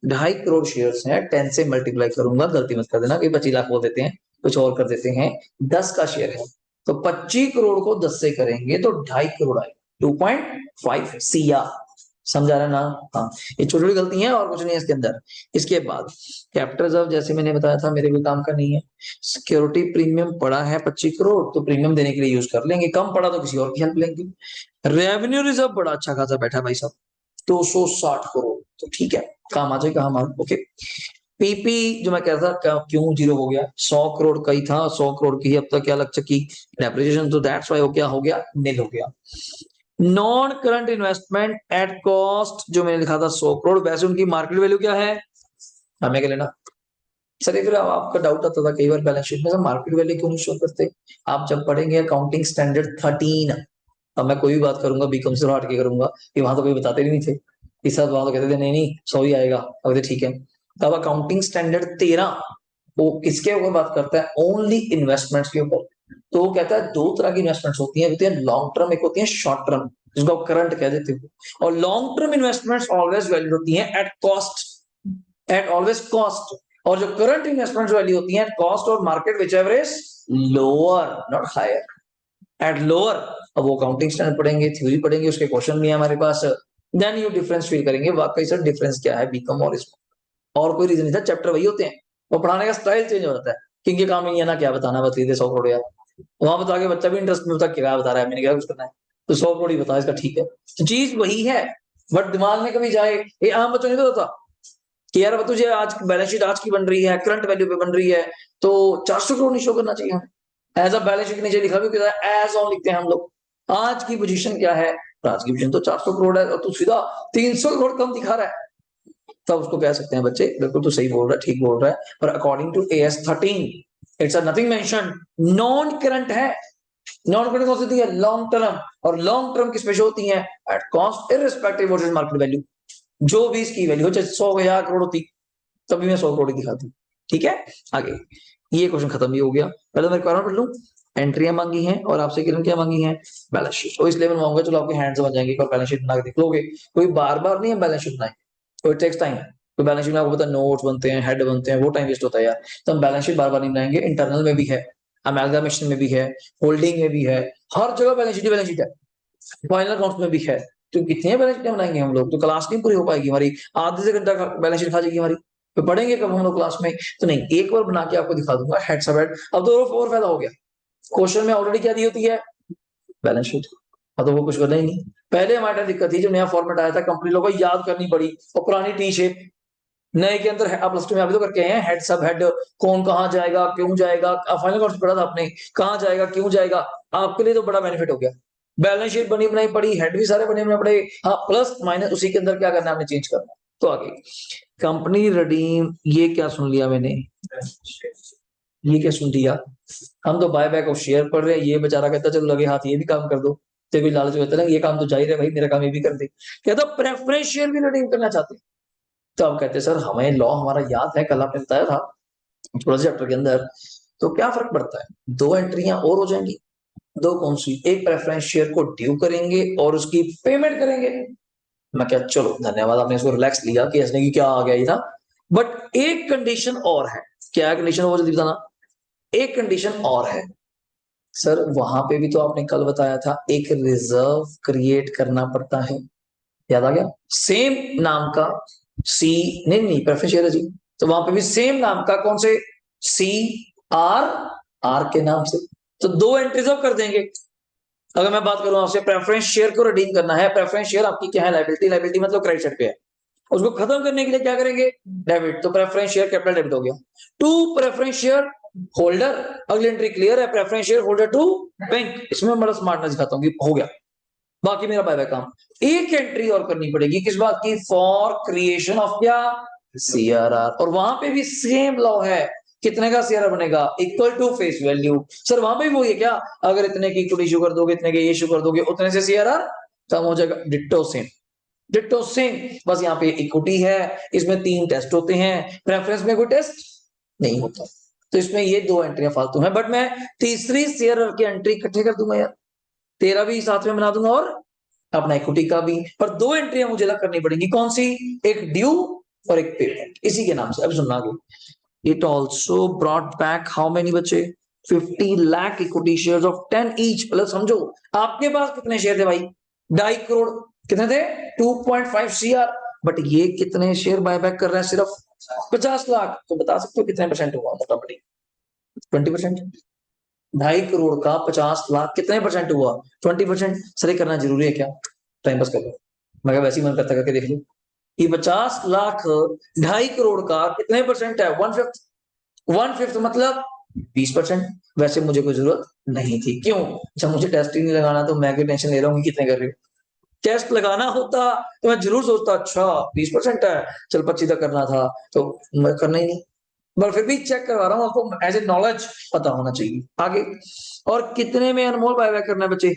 2.5 करोड़ शेयर्स हैं, 10 से मल्टीप्लाई करूंगा, गलती मत कर देना, कई 25 लाख बोल देते हैं, कुछ और कर देते हैं, 10 का शेयर है तो 25 करोड़ को 10 से करेंगे तो 2.5 करोड़ आएगा, 2.5 सिया, समझा रहा ना। हाँ, ये छोटी छोटी गलती है और कुछ नहीं है इसके अंदर। इसके बाद कैपिटल रिजर्व, जैसे मैंने बताया था मेरे कोई काम का नहीं है। सिक्योरिटी प्रीमियम पड़ा है 25 करोड़, तो प्रीमियम देने के लिए यूज कर लेंगे, कम पड़ा तो किसी और की हेल्प लेंगे। रेवेन्यू रिजर्व बड़ा अच्छा खासा बैठा है भाई साहब, 260 करोड़, तो ठीक है, काम आ जाएगा हमारा। ओके, पीपी जो मैं कह रहा था क्यों जीरो हो गया, 100 करोड़ का ही था, 100 करोड़ की ही अब तक क्या लग चुकी डेप्रिसिएशन, तो दैट्स व्हाई हो गया नील हो गया। Non current investment at cost जो मैंने लिखा था 100 करोड़, वैसे उनकी मार्केट वैल्यू क्या है, हमें क्या लेना। सर ये फिर आपका डाउट आता था कई बार बैलेंस शीट में, मार्केट वैल्यू क्यों नहीं शो करते। आप जब पढ़ेंगे अकाउंटिंग स्टैंडर्ड 13, अब मैं कोई भी बात करूंगा बीकॉम से हट के करूंगा, कि वहां तो कोई बताते नहीं थे, इस साथ वहां तो कहते थे नहीं नहीं 100 ही आएगा, अब ठीक है। तब अकाउंटिंग स्टैंडर्ड 13 वो किसके ऊपर बात करता है, ओनली इन्वेस्टमेंट्स के ऊपर। तो वो कहता है 2 तरह की इन्वेस्टमेंट्स होती हैं लॉन्ग टर्म, एक होती है शॉर्ट टर्म, जिसको आप करंट कह देते हो, और long term investments always value होती हैं at cost, at always cost. और जो करंट इन्वेस्टमेंट्स वैल्यू होती हैं कॉस्ट और market which ever is lower not higher, at lower. अब वो अकाउंटिंग स्टैंडर्ड पढ़ेंगे, थ्योरी पढ़ेंगे, उसके क्वेश्चन भी है हमारे पास, देन यू डिफरेंस फील करेंगे वाकई सर डिफरेंस क्या है बीकॉम और इसमें, और कोई रीजन नहीं था, चैप्टर वही होते हैं, वो पढ़ाने का स्टाइल चेंज हो जाता है, क्योंकि काम नहीं है ना क्या बताना, बता दे 100 करोड़ यार, वहां बता के बच्चा भी इंटरेस्ट में बता क्या बता रहा है, मैंने क्या कुछ करना है, तो 100 करोड़ ही बता इसका, ठीक है, तो चीज वही है, बट दिमाग में कभी जाए, ये आम बच्चों नहीं तो होता कि यार तुझे आज बैलेंस शीट आज की बन रही है, करंट वैल्यू पे बन रही है, तो 400 करोड़ नहीं शो करना चाहिए हमें, एज अ बैलेंस शीट नीचे लिखा भी एज ऑन लिखते हैं हम लोग, आज की पोजीशन क्या है, आज की पोजीशन तो 400 करोड़ है, और तू सीधा 300 करोड़ कम दिखा रहा है, तब उसको कह सकते हैं बच्चे बिल्कुल तो सही बोल रहा है, ठीक बोल रहा है, पर according to AS 13 it's a nothing mention, non current है। नॉन करंट कौन सी होती है, लॉन्ग टर्म, और लॉन्ग टर्म किस पे शो होती है, at cost irrespective what is market value, जो भी इसकी वैल्यू हो, चाहे 100 करोड़ होती तभी मैं 100 करोड़ दिखाती, ठीक है। आगे ये क्वेश्चन खत्म भी हो गया, पहले मैं कारण पढ़ लूं। एंट्रियां मांगी हैं और आपसे किरण क्या मांगी है, बैलेंस शीट। तो इसलिए बनवाऊंगा, चलो आपके हैंड्स बन जाएंगे, बैलेंस शीट बना के देख लोगे। कोई बार बार नहीं है बैलेंस शीट बनाए, तो इट टेक्स टाइम। तो बैलेंस शीट में आपको पता है नोट्स बनते हैं, हेड बनते हैं, वो टाइम वेस्ट होता है यार। तो हम बैलेंस शीट बार बार नहीं बनाएंगे, इंटरनल में भी है, अमेलगामेशन में भी है, होल्डिंग में भी है, हर जगह बैलेंस शीट है, फाइनल अकाउंट में भी है। तो कितने बैलेंस शीट बनाएंगे हम लोग, तो क्लास नहीं पूरी हो पाएगी हमारी, आधे से घंटा बैलेंस शीट खा जाएगी हमारी। तो पढ़ेंगे कब हम लोग क्लास में, तो नहीं, एक बार बना के आपको दिखा दूंगा हेड सब हेड। अब तो और फायदा हो गया, क्वेश्चन में ऑलरेडी क्या दी होती है, बैलेंस शीट। अब तो वो कुछ करना ही नहीं। पहले हमारे टाइम दिक्कत थी, जब नया फॉर्मेट आया था, कंपनी लोगों को याद करनी पड़ी, और पुरानी टी शेप, नए के अंदर आप प्लस टू में अभी तो करके हैं हेड सब हेड, कौन कहाँ जाएगा क्यों जाएगा, फाइनल कोर्स पढ़ा था आपने, कहाँ जाएगा क्यों जाएगा। आपके लिए तो बड़ा बेनिफिट हो गया, बैलेंस शीट बनी बनाई पड़ी, हेड भी सारे बने बनाए पड़े। हाँ, प्लस माइनस उसी के अंदर क्या करना है आपने, चेंज करना। तो आगे कंपनी रिडीम, ये क्या सुन लिया मैंने, ये क्या सुन लिया, हम तो बाय बैक ऑफ शेयर पढ़ रहे हैं, ये बेचारा कहता चलो लगे हाथ ये भी काम कर दो। तो भी लालच होता है ना, ये काम तो जाहिर है भाई, मेरा काम ये भी कर दे। कहता प्रेफरेंस शेयर भी रिडीम करना चाहते हैं। तो हम कहते हैं सर हमें लॉ हमारा याद है, कल आपने बताया था थोड़ा सा चैप्टर के अंदर, तो क्या फर्क पड़ता है, दो एंट्रियां और हो जाएंगी। दो कौन सी, एक प्रेफरेंस शेयर को ड्यू करेंगे और उसकी पेमेंट करेंगे। मैं क्या, चलो धन्यवाद, आपने इसको रिलैक्स लिया कि हंसने की क्या आ गया ये था। बट एक कंडीशन और है, क्या कंडीशन, वो जल्दी बताना। एक कंडीशन और है सर, वहां पे भी तो आपने कल बताया था, एक रिजर्व क्रिएट करना पड़ता है, याद आ गया, सेम नाम का सी, नहीं नहीं प्रेफरेंस शेयर है जी, तो वहां पे भी सेम नाम का, कौन से, सी आर, आर के नाम से, तो दो एंट्रीज ऑफ कर देंगे। अगर मैं बात करूं आपसे, प्रेफरेंस शेयर को रिडीम करना है, प्रेफरेंस शेयर आपकी क्या है, लाइबिलिटी, लाइबिलिटी मतलब क्रेडिट साइड पे है, उसको खत्म करने के लिए क्या करेंगे, डेबिट, तो प्रेफरेंस शेयर कैपिटल डेबिट हो गया। टू प्रेफरेंस शेयर होल्डर, अगली एंट्री क्लियर है, preference share holder to bank, इसमें बड़ा स्मार्टनेस दिखाता हूँ, हो गया। बाकी मेरा बाय बाय काम। एक एंट्री और करनी पड़ेगी, किस बात की, फॉर क्रिएशन ऑफ क्या, सीआरआर, और वहां पे भी सेम लॉ है, कितने का सीआरआर बनेगा, equal to face value. Sir वहां पे भी वही है क्या, अगर इतने की इक्विटी इशू कर दोगे, इतने के ये इशू कर दोगे, उतने से सीआरआर कम हो जाएगा, डिट्टो सेम, डिट्टो सेम। बस यहाँ पे इक्विटी है, इसमें तीन टेस्ट होते हैं, प्रेफरेंस में कोई टेस्ट नहीं होता। तो इसमें ये दो एंट्रियां फालतू हैं, बट मैं तीसरी शेयर की एंट्री इकट्ठे कर दूंगा यार, तेरा भी साथ में बना दूंगा और अपना इक्विटी का भी। पर दो एंट्रियां मुझे अलग करनी पड़ेंगी, कौन सी, एक ड्यू और एक पेमेंट, इसी के नाम से। अब सुनना आगे, it also brought back how many बच्चे, 50 lakh equity shares of 10 each, plus समझो आपके पास कितने शेयर थे भाई, 2.5 करोड़, कितने थे, 2.5 सीआर, बट ये कितने शेयर बायबैक कर रहे हैं, सिर्फ 50 लाख। तो बता सकते हो कितने परसेंट हुआ, मोटामोटी 20%। 2.5 करोड़ का 50 लाख कितने परसेंट हुआ, 20%। सर ये करना जरूरी है क्या, टाइम पास कर लो, मैं वैसे ही मन करता करके देख लो, ये 50 लाख 2.5 करोड़ का कितने परसेंट है, 1/5, 1/5 मतलब 20%। वैसे मुझे कोई जरूरत नहीं थी, क्यों, जब मुझे टेस्ट ही नहीं लगाना, तो मैं टेंशन ले रहा हूँ कितने कर रही हूँ। टेस्ट लगाना होता तो मैं जरूर सोचता, अच्छा 20% है, चल 25 तक करना था, तो मैं करना ही नहीं। पर फिर भी चेक करवा रहा हूँ आपको, एज ए नॉलेज पता होना चाहिए। आगे, और कितने में अनमोल बायबैक करना है बच्चे,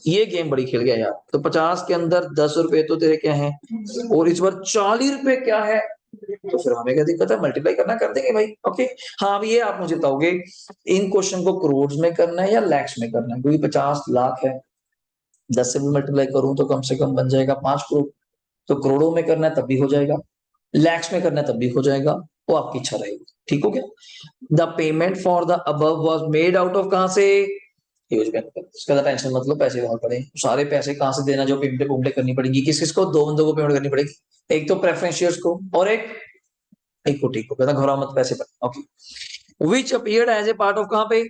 ये गेम बड़ी खेल गया यार। तो 50 के अंदर 10 रुपए तो तेरे क्या है, और इस बार 40 रुपए क्या है, तो फिर हमें क्या दिक्कत है, मल्टीप्लाई करना कर देंगे भाई। ओके, हाँ अब ये आप मुझे बताओगे, इन क्वेश्चन को करोड़ में करना है या लैक्स में करना है, क्योंकि 50 लाख है, 10 से भी मल्टीप्लाई करूं तो कम से कम बन जाएगा 5 करोड़। तो करोड़ों में करना है तब भी हो जाएगा, लैक्स में करना है तब भी हो जाएगा, वो आपकी इच्छा रहेगी। ठीक हो गया। The payment for the above was made out of, कहां से, ह्यूज बैंक। इसका टेंशन मतलब पैसे बहुत पड़े, सारे पैसे कहां से देना, जो पेमेंट पेमेंट करनी पड़ेगी, किस किस को, दो बंदों को पेमेंट करनी पड़ेगी, एक तो प्रेफरेंस शेयर्स को और एक इक्विटी को, कहता घोड़ा मत पैसे पर। Okay, which appeared as a part of, कहां पे,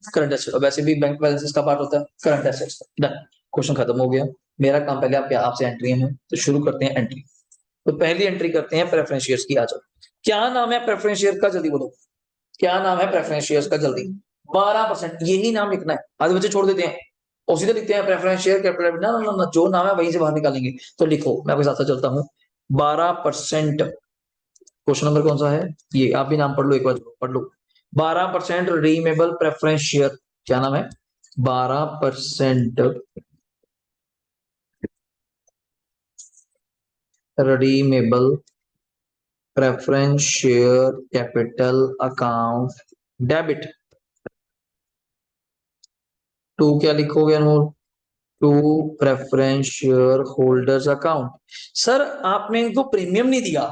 करंट एसेट, वैसे भी बैंक बैलेंसेस का पार्ट होता है करंट एसेट्स। डन, क्वेश्चन खत्म हो गया। मेरा काम पहले आपके आपसे एंट्री है, तो शुरू करते हैं एंट्री। तो पहली एंट्री करते हैं प्रेफरेंस शेयर्स की। आ जाओ, क्या नाम है प्रेफरेंस शेयर का, जल्दी बोलो, क्या नाम है प्रेफरेंस शेयर्स का, जल्दी। 12%, यही नाम लिखना है, आधे बच्चे छोड़ देते हैं और सीधे लिखते हैं प्रेफरेंस शेयर कैपिटल, ना ना ना, जो नाम है वहीं से बाहर निकालेंगे। तो लिखो, मैं आपके साथ साथ चलता हूँ, 12%। क्वेश्चन नंबर कौन सा है, ये आप भी नाम पढ़ लो, एक बार पढ़ लो। 12% रिडीमेबल प्रेफरेंस शेयर, क्या नाम है, 12% redeemable preference share capital account debit to क्या लिखोगे Anmol? To preference share holders account. Sir आपने इनको प्रीमियम नहीं दिया,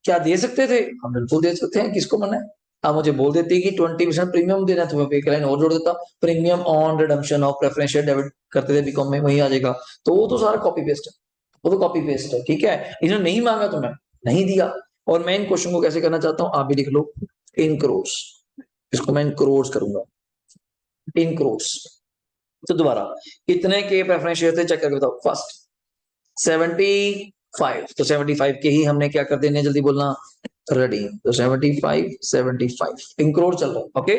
क्या दे सकते थे? हम बिल्कुल दे सकते हैं, किसको मना है? आप मुझे बोल देती कि 20% प्रीमियम देना, तो मैं एक लाइन और जोड़ देता, premium on redemption of preference share debit करते थे बीकॉम में, वही आ जाएगा। तो वो तो सारा कॉपी पेस्ट है, वो तो कॉपी पेस्ट है, ठीक है। इन्होंने नहीं मांगा तो मैं नहीं दिया। और मैं इन क्वेश्चन को कैसे करना चाहता हूँ, आप भी लिख लो, इन करोड़। इसको मैं इन करोड़ करूंगा, इन करोड़। तो दोबारा कितने के प्रेफरेंस शेयर थे चेक करके बताओ। फर्स्ट 75, तो 75 के ही हमने क्या कर देने, जल्दी बोलना, रेडी। तो 75 इन करोड़ चल रहा है, ओके।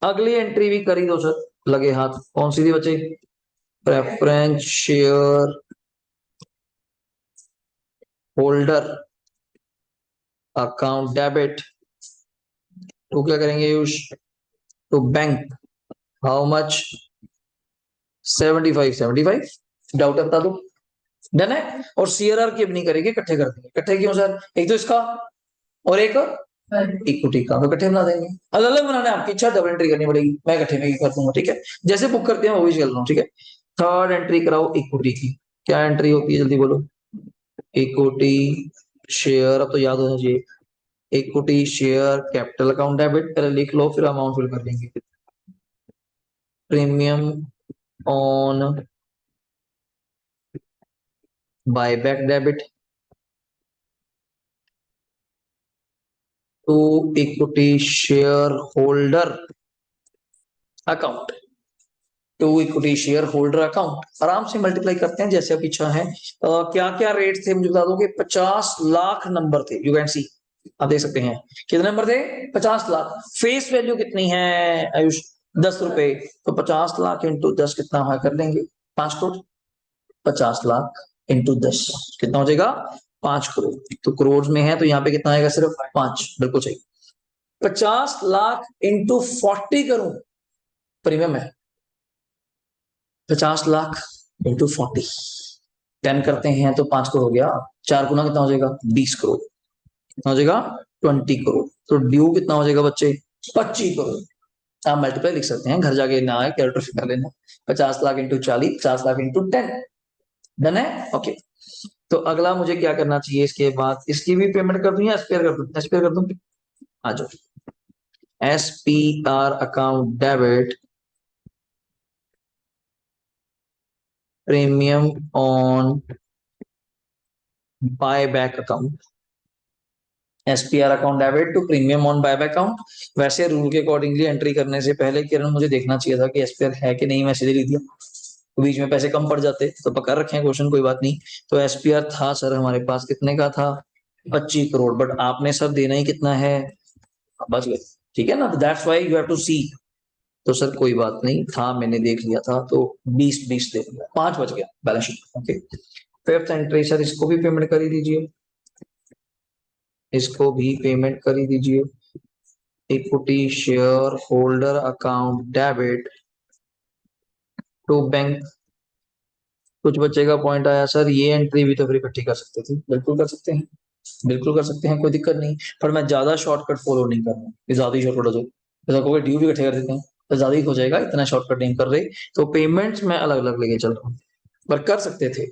अगली एंट्री भी करी दो सर, लगे हाथ, कौन सी थी बच्चे? Preference share holder account debit. तो क्या करेंगे यूश? तो बैंक, हाउ मच? 75 डाउट बता दो, डन है। और सीआरआर की अब नहीं करेंगे, इकट्ठे कर देंगे। इकट्ठे क्यों सर? एक तो इसका और एक इक्विटी का, तो इकट्ठे बना देंगे। अलग अलग बनाना है आपकी इच्छा, डबल एंट्री करनी पड़ेगी, मैं इकट्ठे में कर दूंगा, ठीक है। जैसे बुक करते हैं वो भी चल रहा हूँ, ठीक है। थर्ड एंट्री कराओ इक्विटी की। क्या एंट्री होती है, जल्दी बोलो? इक्विटी शेयर, अब तो याद होना चाहिए। Equity share capital account debit, पहले लिख लो फिर अमाउंट फिल कर देंगे। Premium on buyback debit to equity share holder account, to equity share holder account. आराम से मल्टीप्लाई करते हैं जैसे आप इच्छा है। क्या क्या रेट थे मुझे बता दोगे? 50 लाख नंबर थे, यू कैन सी, आप देख सकते हैं। कितने नंबर थे? 50 लाख। फेस वैल्यू कितनी है आयुष? 10 रुपए। तो 50 लाख इंटू 10 कितना है कर लेंगे? 5 करोड़। 50 लाख इंटू 10 कितना हो जाएगा? 5 करोड़। तो करोड़ में है तो यहाँ पे कितना आएगा? सिर्फ 5, बिल्कुल सही। 50 लाख इंटू 40 करूं, प्रीमियम है। 50 लाख इंटू 40, 10 करते हैं तो 5 करोड़ हो गया। 4 गुना कितना हो जाएगा? 20 करोड़। कितना हो जाएगा? 20 करोड़। तो ड्यू कितना हो जाएगा बच्चे? 25 करोड़। आप मल्टीप्लाई लिख सकते हैं, घर जाके ना आए कैलकुलेटर कर लेना। 50 lakh into 40, 50 lakh into 10, done है, ओके। तो अगला मुझे क्या करना चाहिए इसके बाद? इसकी भी पेमेंट कर दूं या एसपीआर कर दूं? एसपीआर कर दूं, आ जाओ। SPR account debit premium on buyback account. SPR account debit to premium on buyback account. वैसे रूल के अकॉर्डिंगली एंट्री करने से पहले किरण मुझे देखना चाहिए था कि एसपीआर है कि नहीं, मैं सीधे लिख दिया, तो बीच में पैसे कम पड़ जाते, तो पकड़ रखे हैं क्वेश्चन, कोई बात नहीं। तो एसपीआर था सर हमारे पास, कितने का था? 25 करोड़। बट आपने सर देना ही कितना है? बच गए, ठीक है ना, that's why you have to see. तो सर कोई बात नहीं था, मैंने देख लिया था, तो 20 दे दिया, 5 बच गया balance sheet, okay. Fifth entry sir, इसको भी पेमेंट कर ही दीजिए, इसको भी पेमेंट कर ही दीजिए। Equity share holder account debit to bank. कुछ बच्चे का पॉइंट आया सर, ये एंट्री भी तो फिर इकट्ठी कर सकते थे। बिल्कुल कर सकते हैं, बिल्कुल कर सकते हैं, कोई दिक्कत नहीं। पर मैं ज्यादा शॉर्टकट फॉलो नहीं कर रहा हूँ, ज्यादा ही शॉर्टकट हो जाए, जैसा कोई ड्यू भी इकट्ठे कर देते हैं तो ज्यादा ही हो जाएगा, इतना शॉर्टकट नहीं कर रहे। तो पेमेंट्स मैं अलग अलग लेके चल रहा हूँ, पर कर सकते थे,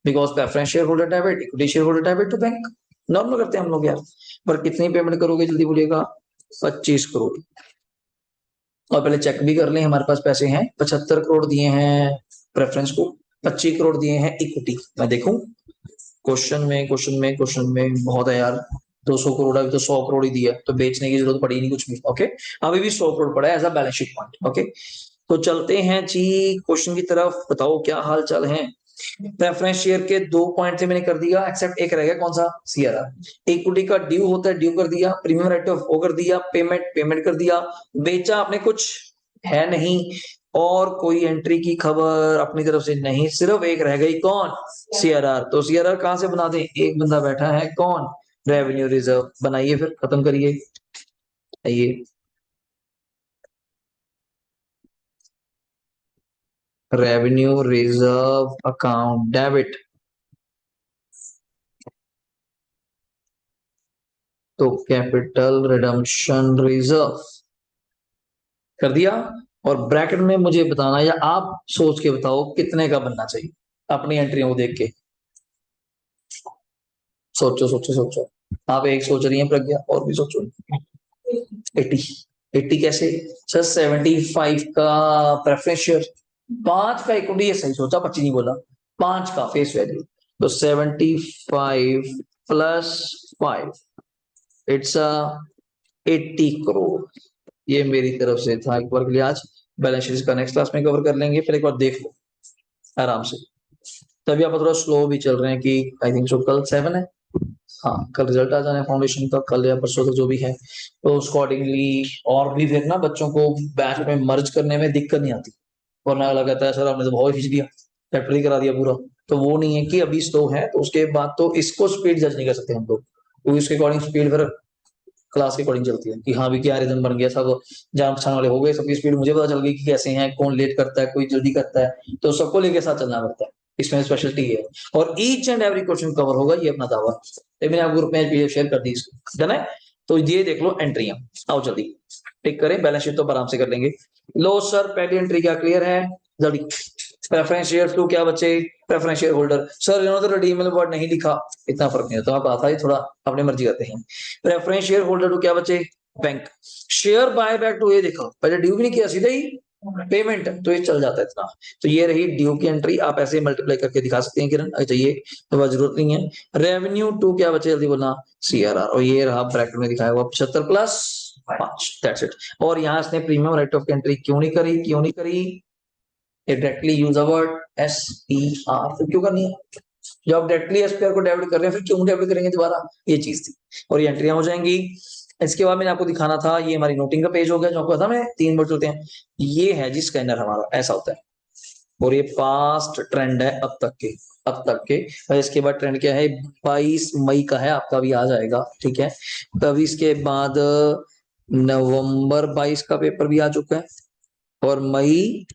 because preference share holder debit, equity share holder debit to bank, normal करते हैं हम लोग यार। पर कितनी पेमेंट करोगे जल्दी बोलिएगा? 25 करोड़। और पहले चेक भी कर लें, हमारे पास पैसे हैं, 75 करोड़ दिए हैं प्रेफरेंस को, 25 करोड़ दिए हैं इक्विटी। मैं देखूं क्वेश्चन में बहुत है यार। 200 करोड़, अभी तो 100 करोड़ ही दिया, तो बेचने की जरूरत पड़ी नहीं कुछ भी, ओके। अभी भी 100 करोड़ पड़ा है as a balance sheet point, okay. तो चलते हैं जी क्वेश्चन की तरफ, बताओ क्या हाल चाल है। प्रेफरेंस शेयर के 2 पॉइंट थे, मैंने कर दिया एक्सेप्ट, एक रह गया, कौन सा? सीआरआर। इक्विटी का ड्यू होता है, ड्यू कर दिया, प्रीमियम राइट ऑफ वो कर दिया, पेमेंट कर दिया। बेचा आपने कुछ है नहीं, और कोई एंट्री की खबर अपनी तरफ से नहीं, सिर्फ एक रह गई, कौन? सीआरआर। तो सीआरआर कहां से बना दें? एक बंदा बैठा है, कौन? Revenue reserve. बनाइए फिर, खत्म करिए, आइए। रेवेन्यू रिजर्व अकाउंट डेबिट, तो कैपिटल रिडम्पशन रिजर्व कर दिया। और ब्रैकेट में मुझे बताना या आप सोच के बताओ कितने का बनना चाहिए अपनी एंट्रियों को देख के। सोचो सोचो सोचो। आप एक सोच रही हैं प्रज्ञा, और भी सोचो। 80। 80 कैसे सर? 75 का प्रेफरेंस शेयर, 5 का इक्विटी, ये सही सोचा, 25 नहीं बोला, 5 का फेस वैल्यू। तो 75 प्लस 5, इट्स 80 करोड़। ये मेरी तरफ से था एक बार के लिए आज। बैलेंस शीट का नेक्स्ट क्लास में कवर कर लेंगे, फिर एक बार देख लो आराम से। तभी आप थोड़ा स्लो भी चल रहे हैं कि आई थिंक सो कल 7 है। हाँ, कल रिजल्ट आ जाना है फाउंडेशन का, कल या परसों तक जो भी है। तो उसको अकॉर्डिंगली और भी फिर ना बच्चों को बैच में मर्ज करने में दिक्कत नहीं आती। वरना लगाता है सर आपने तो बहुत खींच दिया, चैप्टर ही करा दिया पूरा। तो वो नहीं है कि अभी स्लो है तो उसके बाद तो इसको स्पीड जज नहीं कर सकते हम लोग, क्योंकि उसके अकॉर्डिंग स्पीड फिर क्लास के अकॉर्डिंग चलती है कि हाँ भी क्या रिदम बन गया, सब जान पहचान वाले हो गए, सबकी स्पीड मुझे पता चल गई कि कैसे हैं, कौन लेट करता है, कोई जल्दी करता है, तो सबको लेके साथ चलना पड़ता है। इसमें स्पेशलिटी है। और each and every question cover होगा, ये अपना दावा है। मैंने आपको ग्रुप में पीडीएफ शेयर कर दी, डन है। तो ये देख लो एंट्रियां, आओ जल्दी टिक करें। बैलेंस शीट तो आराम से कर लेंगे। लो सर, पहली एंट्री क्या क्लियर है? जल्दी। प्रेफरेंस शेयर टू क्या बचे? Preference share holder. सर इन्होंने तो रिडीमेबल वर्ड नहीं लिखा, इतना फर्क नहीं होता, आप आता है थोड़ा अपनी मर्जी करते हैं। प्रेफरेंस शेयर होल्डर टू क्या बचे? Bank. Share buyback to, ये देखो पहले ड्यू भी नहीं किया, सीधे ही पेमेंट, तो ये चल जाता है इतना। तो ये रही ड्यू की एंट्री, आप ऐसे मल्टीप्लाई करके दिखा सकते हैं किरण, अच्छा ये तो जरूरत नहीं है। रेवेन्यू टू क्या बचे, जल्दी बोलना? सीआरआर। और ये रहा ब्रैकेट में दिखाया हुआ 75 प्लस 5, दैट्स इट। और यहाँ इसने प्रीमियम राइट ऑफ एंट्री क्यों नहीं करी? क्यों नहीं करी? Directly use a word SPR, फिर क्यों करनी है? जब आप डायरेक्टली एसपीआर को डेबिट कर रहे हैं, फिर क्यों डेबिट करेंगे दोबारा? ये चीज थी। और ये एंट्रियां हो जाएंगी। इसके बाद मैंने आपको दिखाना था, ये हमारी नोटिंग का पेज हो गया, जो आपको पता मैं 3 बार चलते हैं। ये है जी स्कैनर हमारा, ऐसा होता है। और ये पास्ट ट्रेंड है अब तक के, अब तक के। और इसके बाद ट्रेंड क्या है? 22 मई का है, आपका भी आ जाएगा, ठीक है। तभी इसके बाद नवंबर 22 का पेपर भी आ चुका है, और मई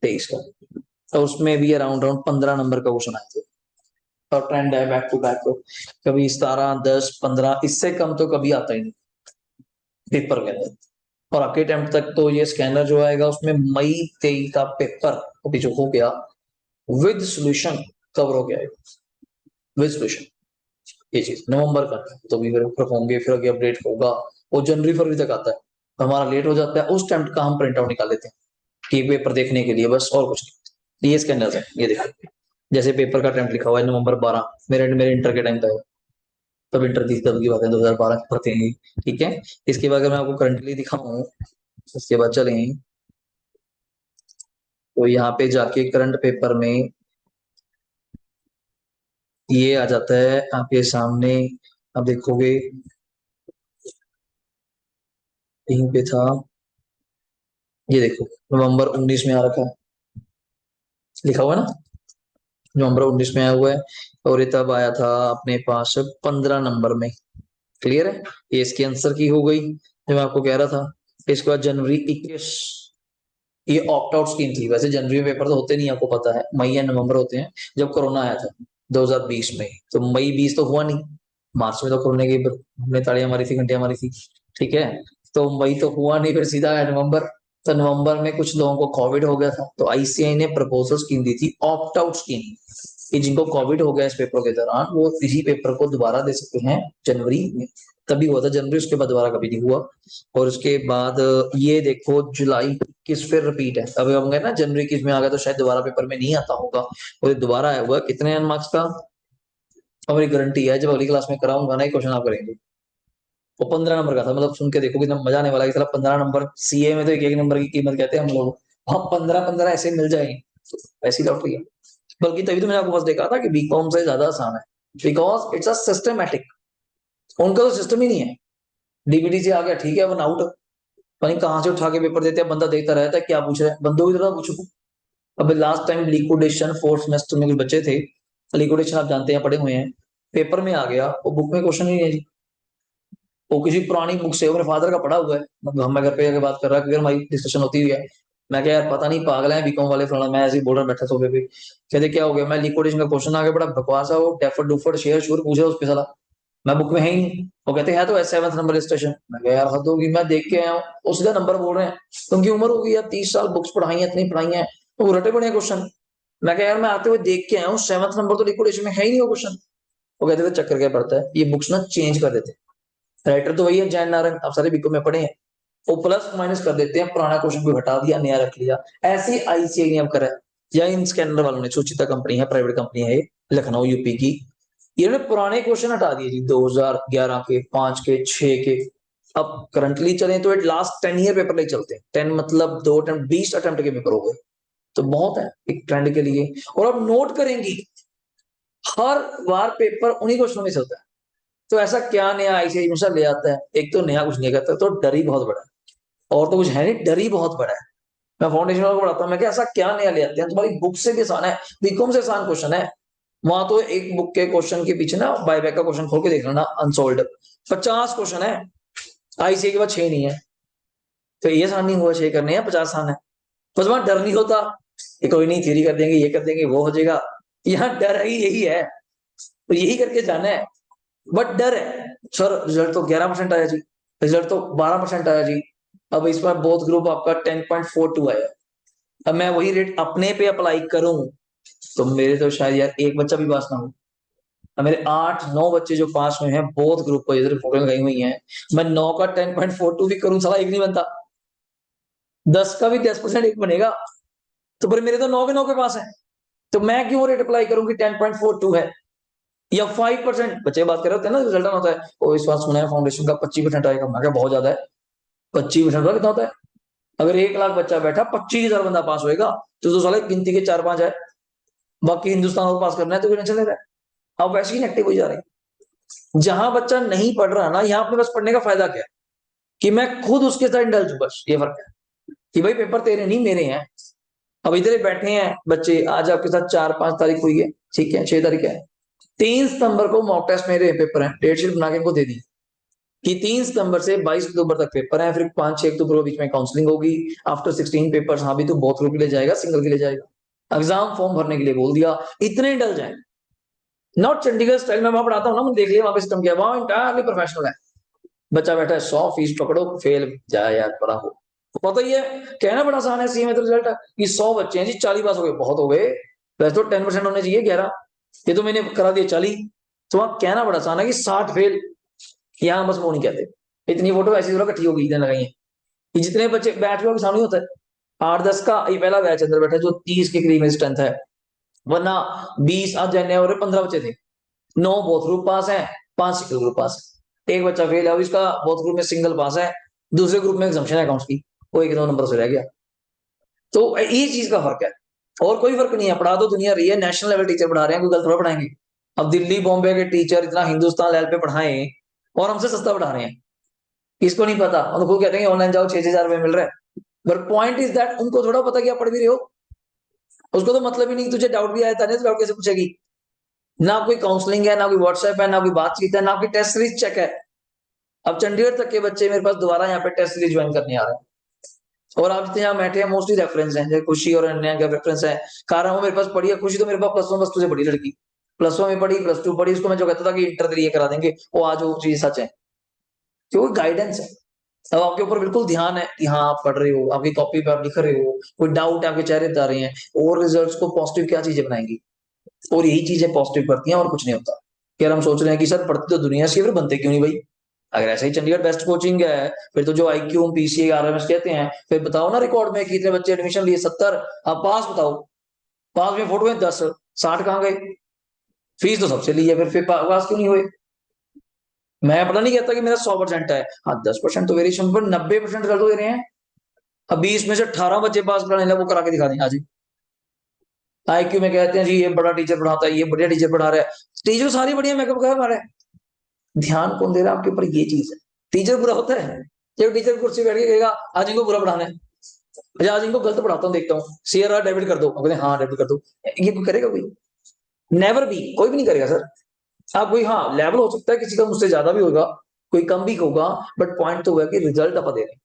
23 का। तो उसमें भी अराउंड 15 नंबर का क्वेश्चन आए थे। और ट्रेंड है बैक टू बैक, कभी 17, 10, 15, इससे कम तो कभी आता ही नहीं पेपर के अंदर। और आपके अटेम्प्ट तक तो ये स्कैनर जो आएगा उसमें मई 23 का पेपर अभी जो हो गया विद सॉल्यूशन कवर हो गया है, विद सॉल्यूशन। ये चीज नवंबर का है, तो भी फिर होंगे, फिर आगे अपडेट होगा। वो जनवरी फरवरी तक आता है, तो हमारा लेट हो जाता है। उस टाइम का हम प्रिंट आउट निकाल लेते हैं कि पेपर देखने के लिए, बस और कुछ नहीं। ये स्कैनर है, ये देखो। जैसे पेपर का टाइम लिखा हुआ है नवंबर 12, मेरे इंटर के टाइम का है, तब इंटर थी, तब की बात है, 2012 की पढ़ते हैं, ठीक है। इसके बाद अगर मैं आपको करंटली दिखाऊं, उसके बाद चलें, तो यहाँ पे जाके करंट पेपर में ये आ जाता है आपके सामने। आप देखोगे यहीं पे था, ये देखो नवंबर 19 में आ रखा है, लिखा हुआ है ना, नवंबर 19 में आया हुआ है। और ये तब आया था अपने पास 15 नंबर में। क्लियर है? ये इसके आंसर की हो गई जो मैं आपको कह रहा था। इसके बाद जनवरी 21, ये ऑप्ट आउट स्कीम थी। वैसे जनवरी में पेपर तो होते नहीं, आपको पता है, मई या नवंबर होते हैं। जब कोरोना आया था 2020 में, तो मई 20 तो हुआ नहीं, मार्च में तो कोरोना की हमने तालियां मारी थी, घंटियां मारी थी, ठीक है। तो मई तो हुआ नहीं, फिर सीधा आया नवंबर। तो नवंबर में कुछ लोगों को कोविड हो गया था, तो आईसीआई ने प्रपोजल स्कीम दी थी, ऑप्ट आउट स्कीम, कि जिनको कोविड हो गया इस पेपर के दौरान, वो इसी पेपर को दोबारा दे सकते हैं जनवरी में। तभी हुआ था जनवरी, उसके बाद दोबारा कभी नहीं हुआ। और उसके बाद ये देखो जुलाई 21 फिर रिपीट है। अब हम गए ना जनवरी 21 में आ गया, तो शायद दोबारा पेपर में नहीं आता होगा, और ये दोबारा आया हुआ कितने मार्क्स का? हमारी गारंटी है जब अगली क्लास में कराऊंगा ना, क्वेश्चन आप करेंगे। वो 15 नंबर का था, मतलब सुन के देखो कितना मजा आने वाला है। 15 नंबर, सीए में तो एक नंबर की कीमत कहते हैं हम लोग, वहां 15-15 ऐसे मिल जाए, तो ऐसी लॉटरी है। बल्कि तभी तो मैंने आपको बस देखा था कि बीकॉम से ज्यादा आसान है, बिकॉज इट्स अ सिस्टमैटिक। उनका तो सिस्टम ही नहीं है। डीबीटी से आ गया, ठीक है, वन आउट, पता कहां से उठा के पेपर देते हैं, बंदा देखता रहता है क्या पूछ रहा है, बंदों की तरह पूछो। अब last time liquidation fourth semester में कुछ बच्चे थे, लिक्विडेशन आप जानते हैं, पढ़े हुए हैं, पेपर में आ गया, वो बुक में क्वेश्चन ही नहीं है जी। वो किसी पुरानी बुक से, वो मेरे फादर का पढ़ा हुआ है, मतलब हम घर पे आके बात कर रहा है, क्योंकि हमारी डिस्कशन होती हुई है। मैं क्या यार पता नहीं पागल है बीकॉम वाले फलाना, मैं ऐसे ही बोल रहा बैठा सोफे पे। कहते क्या हो गया, मैं लिक्विडेशन का क्वेश्चन आ गया, बड़ा बकवास है वो, डेफर डुफर शेयर शूर पूछे उस पे साला। मैं बुक में है ही नहीं। वो कहते हैं तो 7th नंबर स्टेशन। मैं कहा यार हद होगी, मैं देख के आया हूँ, उसका नंबर बोल रहे हैं, तुमकी उम्र होगी यार 30 साल, बुक्स पढ़ाई है, इतनी पढ़ाई है, तो वो रटे पड़े क्वेश्चन। मैं कहा यार मैं आते हुए देख के आया हूँ, 7th नंबर तो लिक्विडेशन में है ही नहीं वो क्वेश्चन। वो कहते थे चक्कर क्या पड़ता है, ये बुक्स ना चेंज कर देते, राइटर तो वही है जैन नारंग, आप सारे बीको में पढ़े हैं, वो प्लस माइनस कर देते हैं, पुराना क्वेश्चन को हटा दिया, नया रख लिया। ऐसे आईसीआई ने अब करा है, या इन स्कैनर वालों ने, सुचिता कंपनी है, प्राइवेट कंपनी है ये, लखनऊ यूपी की, इन्होंने पुराने क्वेश्चन हटा दिए जी, 2011 के, 5 के, 6 के। अब करंटली चले तो लास्ट 10 ईयर पेपर ले चलते हैं, 10 मतलब 2 अटेम्प्ट, 20 अटेम्प्ट के पेपर हो गए, तो बहुत है एक ट्रेंड के लिए। और अब नोट करेंगी, हर बार पेपर उन्हीं क्वेश्चनों में से होता है। तो ऐसा क्या नया आईसीआई हमेशा ले आता है, एक तो नया कुछ नहीं करता, तो डर ही बहुत बड़ा है, और तो कुछ है नहीं, डर ही बहुत बड़ा है। मैं फाउंडेशन वालों को पढ़ाता हूँ, मैं क्या ऐसा क्या नया ले आते हैं, तुम्हारी बुक से भी आसान है, बीकॉम से आसान क्वेश्चन है। वहां तो एक बुक के क्वेश्चन के पीछे ना बायबैक का क्वेश्चन खोल के देख लेना, अनसोल्ड 50 क्वेश्चन है, आईसीआई के बाद 6 नहीं है, तो ये आसान नहीं हुआ 6 करने हैं, 50 आसान है। बस वहां डर नहीं होता कि कोई नहीं थ्योरी कर देंगे, ये कर देंगे, वो हो जाएगा। यहाँ डर ही यही है, तो यही करके जाना है। बट डर है सर, रिजल्ट तो 11% आया जी, रिजल्ट तो 12% आया जी, अब इस बार बोथ ग्रुप आपका 10.42 आया। अब मैं वही रेट अपने पे अप्लाई करूं, तो मेरे तो शायद यार एक बच्चा भी पास ना हो। अब मेरे 8-9 बच्चे जो पास हुए हैं बोथ ग्रुप को, इधर फोटो गई हुई हैं, मैं 9 का 10.42 भी करूं, साला एक नहीं बनता, 10 का भी 10% एक बनेगा, तो पर मेरे तो 9 के 9 के पास है, तो मैं क्यों रेट अप्लाई करूं कि 10.42 है या 5%। बच्चे बात कर रहे होते हैं ना, रिजल्ट होता है, ओ इस बार सुना है फाउंडेशन का 25% आएगा, मैं क्या बहुत ज्यादा है, 25% कितना होता है, अगर 1 लाख बच्चा बैठा 25,000 बंदा पास होएगा, तो साले गिनती के 4-5 है, बाकी हिंदुस्तान को पास करना है, तो टेंशन ले रहा है। अब वैसे ही नेगेटिव हो जा रहे हैं, जहां बच्चा नहीं पढ़ रहा ना, यहाँ अपने पास पढ़ने का फायदा क्या है, कि मैं खुद उसके साथ इंडल्ज हूं, बस ये फर्क है, कि भाई पेपर तेरे नहीं मेरे हैं। अब इधर बैठे हैं बच्चे, आज आपके साथ 4-5 तारीख हुई है, ठीक है, 6 तारीख है, 3 सितंबर को मॉक टेस्ट मेरे पेपर है, डेट शीट बना के इनको दे दी कि 3 सितंबर से 22 अक्टूबर तक पेपर है, फिर 5-6 अक्टूबर के बीच में काउंसलिंग होगी, आफ्टर 16 पेपर, हाँ भी तो बहुत ग्रुप के लिए जाएगा, सिंगल के लिए जाएगा, एग्जाम फॉर्म भरने के लिए बोल दिया, इतने डल जाए। नॉट चंडीगढ़ स्टाइल में वहां पढ़ाता हूँ ना, मैंने देख लिया वहां पे सिस्टम क्या, वहां इंटायरली प्रोफेशनल है, बच्चा बैठा है 100 फीस पकड़ो, फेल जाए यार पढ़ा हो, तो पता ही है, कहना बड़ा आसान है, सीए में तो रिजल्ट है कि 100 बच्चे हैं जी, 40 पास हो गए, बहुत हो गए, वैसे तो 10% होने चाहिए 11, ये तो मैंने करा दिया 40, तो वहां कहना बड़ा आसान है कि 60 फेल, यहाँ बस वो नहीं कहते। इतनी फोटो ऐसी जरूरत इकट्ठी होगी, इतने लगाई है कि जितने बच्चे बैच के सामने होता है, 8-10 का ये पहला बैच अंदर बैठा जो 30 के करीब स्ट्रेंथ है, वरना 20 आज जाने और 15 बच्चे थे, 9 बोथ ग्रुप पास है, 5 सिंगल ग्रुप पास है, एक बच्चा फेल है, इसका बोथ ग्रुप में सिंगल पास है, दूसरे ग्रुप में एग्जाम्पशन है अकाउंट्स की, वो 1-2 नंबर से रह गया। तो ये चीज का फर्क है, और कोई फर्क नहीं है, पढ़ा तो दुनिया रही है, नेशनल लेवल टीचर पढ़ा रहे हैं, कोई गलत थोड़ा पढ़ाएंगे। अब दिल्ली बॉम्बे के टीचर इतना हिंदुस्तान लेवल पे पढ़ाए और हमसे सस्ता पढ़ा रहे हैं, किसको नहीं पता, उनको कहते हैं ऑनलाइन जाओ 6,000 रुपए मिल रहा है, बट पॉइंट इज दैट उनको थोड़ा पता क्या पढ़ भी रहे हो, उसको तो मतलब ही नहीं, तुझे डाउट भी आया था नहीं तो डाउट कैसे पूछेगी, ना कोई काउंसलिंग है, ना कोई व्हाट्सएप है, ना कोई बातचीत है, ना कोई टेस्ट सीरीज चेक है। अब चंडीगढ़ तक के बच्चे मेरे पास दोबारा यहाँ पे टेस्ट सीरीज ज्वाइन करने आ रहे हैं, और आप जितने यहाँ बैठे हैं मोस्टली रेफरेंस है, जैसे खुशी और अन्य का रेफरेंस है, कारण वो मेरे पास पढ़ी है, खुशी तो मेरे पास +1 +2 से पढ़ी लड़की, +1 में पढ़ी, +2 पढ़ी, उसको मैं जो कहता था कि इंटर के लिए करा देंगे, वो आज वो चीज सच है, क्योंकि गाइडेंस है। अब आपके ऊपर बिल्कुल ध्यान है कि हाँ आप पढ़ रहे हो, आपकी कॉपी पे आप लिख रहे हो, कोई डाउट है आपके चेहरे बता रहे हैं, और रिजल्ट्स को पॉजिटिव क्या चीजें बनाएंगी, और यही चीजें पॉजिटिव करती हैं और कुछ नहीं होता। कि हम सोच रहे हैं कि सर पढ़ते तो दुनिया से, फिर बनते क्यों नहीं भाई, अगर ऐसा ही चंडीगढ़ बेस्ट कोचिंग है, फिर तो जो आईक्यू पीसीए आरएमएस कहते हैं, फिर बताओ ना रिकॉर्ड में कितने बच्चे एडमिशन लिए, 70, अब पास बताओ, पास में फोटो है 10, 60 कहाँ गए, फीस तो सबसे ली है, फिर पास क्यों नहीं हुए। मैं पता नहीं कहता कि मेरा 100% है, हाँ 10% तो वेरिएशन, पर 90% रिजल्ट दे रहे हैं। अब 20 में से 18 बच्चे पास कराने लगे, वो करा के दिखा दें आज ही। आईक्यू में कहते हैं जी ये बड़ा टीचर पढ़ाता है, ये बढ़िया टीचर पढ़ा रहा है, टीचर सारी बढ़िया, मेकअप कर रहा है, ध्यान कौन दे रहा है आपके ऊपर, ये चीज है। टीचर बुरा होता है जब टीचर कुर्सी बैठ के कहेगा आज इनको बुरा पढ़ाना है, अच्छा आज इनको गलत पढ़ाता हूँ, देखता हूँ सीआरआर डेबिट कर दो, कहते हैं हाँ डेबिट कर दो, ये कोई करेगा कोई, नेवर भी, कोई भी नहीं करेगा सर। आप कोई हाँ लेवल हो सकता है किसी का मुझसे ज्यादा भी होगा, कोई कम भी होगा, बट पॉइंट तो हुआ कि रिजल्ट आप दे रहे हैं।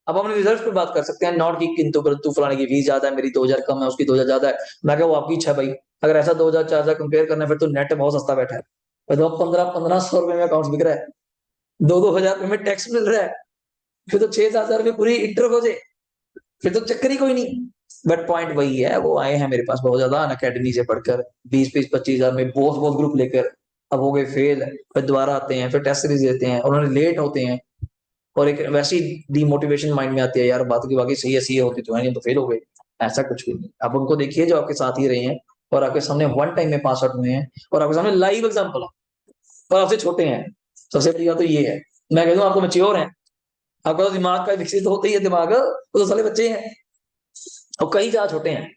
अब हम रिजल्ट पर बात कर सकते हैं, नॉट की किंतु परंतु फलाने की फीस ज्यादा है, मेरी 2,000 कम है, उसकी 2,000 ज्यादा है, मैं क्या वो आपकी इच्छा है भाई, अगर ऐसा 2,000 4,000 कंपेयर करना है फिर तो नेट बहुत सस्ता बैठा है, तो 1500 रुपए में अकाउंट बिक रहा है, 2-2 हजार रुपए में टैक्स मिल रहा है, फिर तो 6-7 हजार रुपए पूरी इंटर हो जाए, फिर तो चक्कर ही कोई नहीं। बट पॉइंट वही है, वो आए हैं मेरे पास बहुत ज्यादा अकेडमी से पढ़कर 20-25 हजार में बहुत बहुत ग्रुप लेकर, अब हो गए फेल, फिर दोबारा आते हैं, फिर टेस्ट सीरीज देते हैं, उन्होंने लेट होते हैं, और एक वैसी डिमोटिवेशन माइंड में आती है, यार बात की बाकी सही है, सी होती तो है नहीं तो फेल हो गए। ऐसा कुछ भी नहीं, आप उनको देखिए जो आपके साथ ही रहे हैं और आपके सामने वन टाइम में पास आउट हुए हैं, और आपके सामने लाइव एग्जाम्पल है, और आपसे छोटे हैं। सबसे बड़ी बात तो ये है, मैं कह दूं आपको मैच्योर है, आपका तो दिमाग का विकसित होता ही है दिमाग, वो तो साले बच्चे हैं, और कई ज्यादा छोटे हैं,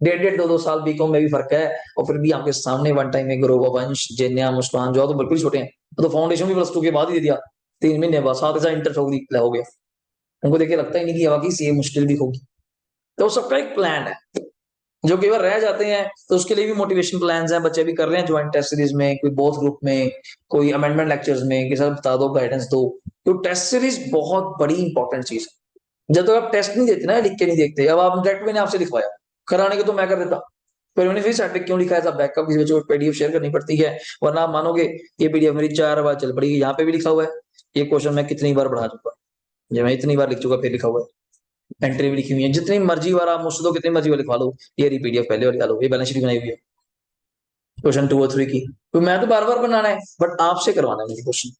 1.5-2 साल बीकॉम में भी फर्क है, और फिर भी आपके सामने वन टाइम में ग्रोव, वंश, जेन्या, मुस्कान जो तो बिल्कुल छोटे हैं, वो तो फाउंडेशन भी +2 के बाद ही दे दिया, 3 महीने बाद, साथ ही साथ इंटर हो गया, उनको देखे लगता ही नहीं कि वाकई सीए मुश्किल भी होगी। तो सबका एक प्लान है, जो केवल रह जाते हैं तो उसके लिए भी मोटिवेशन प्लान्स हैं, बच्चे भी कर रहे हैं ज्वाइंट टेस्ट सीरीज में, कोई बोथ ग्रुप में, कोई अमेंडमेंट लेक्चर्स में कि सर बता दो, गाइडेंस दो। तो टेस्ट सीरीज बहुत बड़ी इंपॉर्टेंट चीज है, जब तक आप टेस्ट नहीं देते ना, लिख के नहीं देखते, अब आप डायरेक्ट मैंने आपसे लिखवाया, कराने के तो मैं कर देता, फिर मैंने फिर सर्टिफिकेट क्यों लिखा है, सब बैकअप किसी बच्चे को पीडीएफ शेयर करनी पड़ती है, वरना आप मानोगे ये पीडीएफ मेरी 4 बार चल पड़ी, यहाँ पे भी लिखा हुआ है, ये क्वेश्चन मैं कितनी बार बढ़ा चुका, ये मैं इतनी बार लिख चुका, फिर लिखा हुआ है, एंट्री भी लिखी हुई है, जितनी मर्जी बार आप मुझसे दो, कितनी मर्जी बार लिखवा लो, ये रही पीडीएफ पहले वाली डालो, ये बैलेंस शीट बनाई हुई है क्वेश्चन 2 और 3 की, तो मैं तो बार बार बनाना है, बट आपसे करवाना है मुझे क्वेश्चन,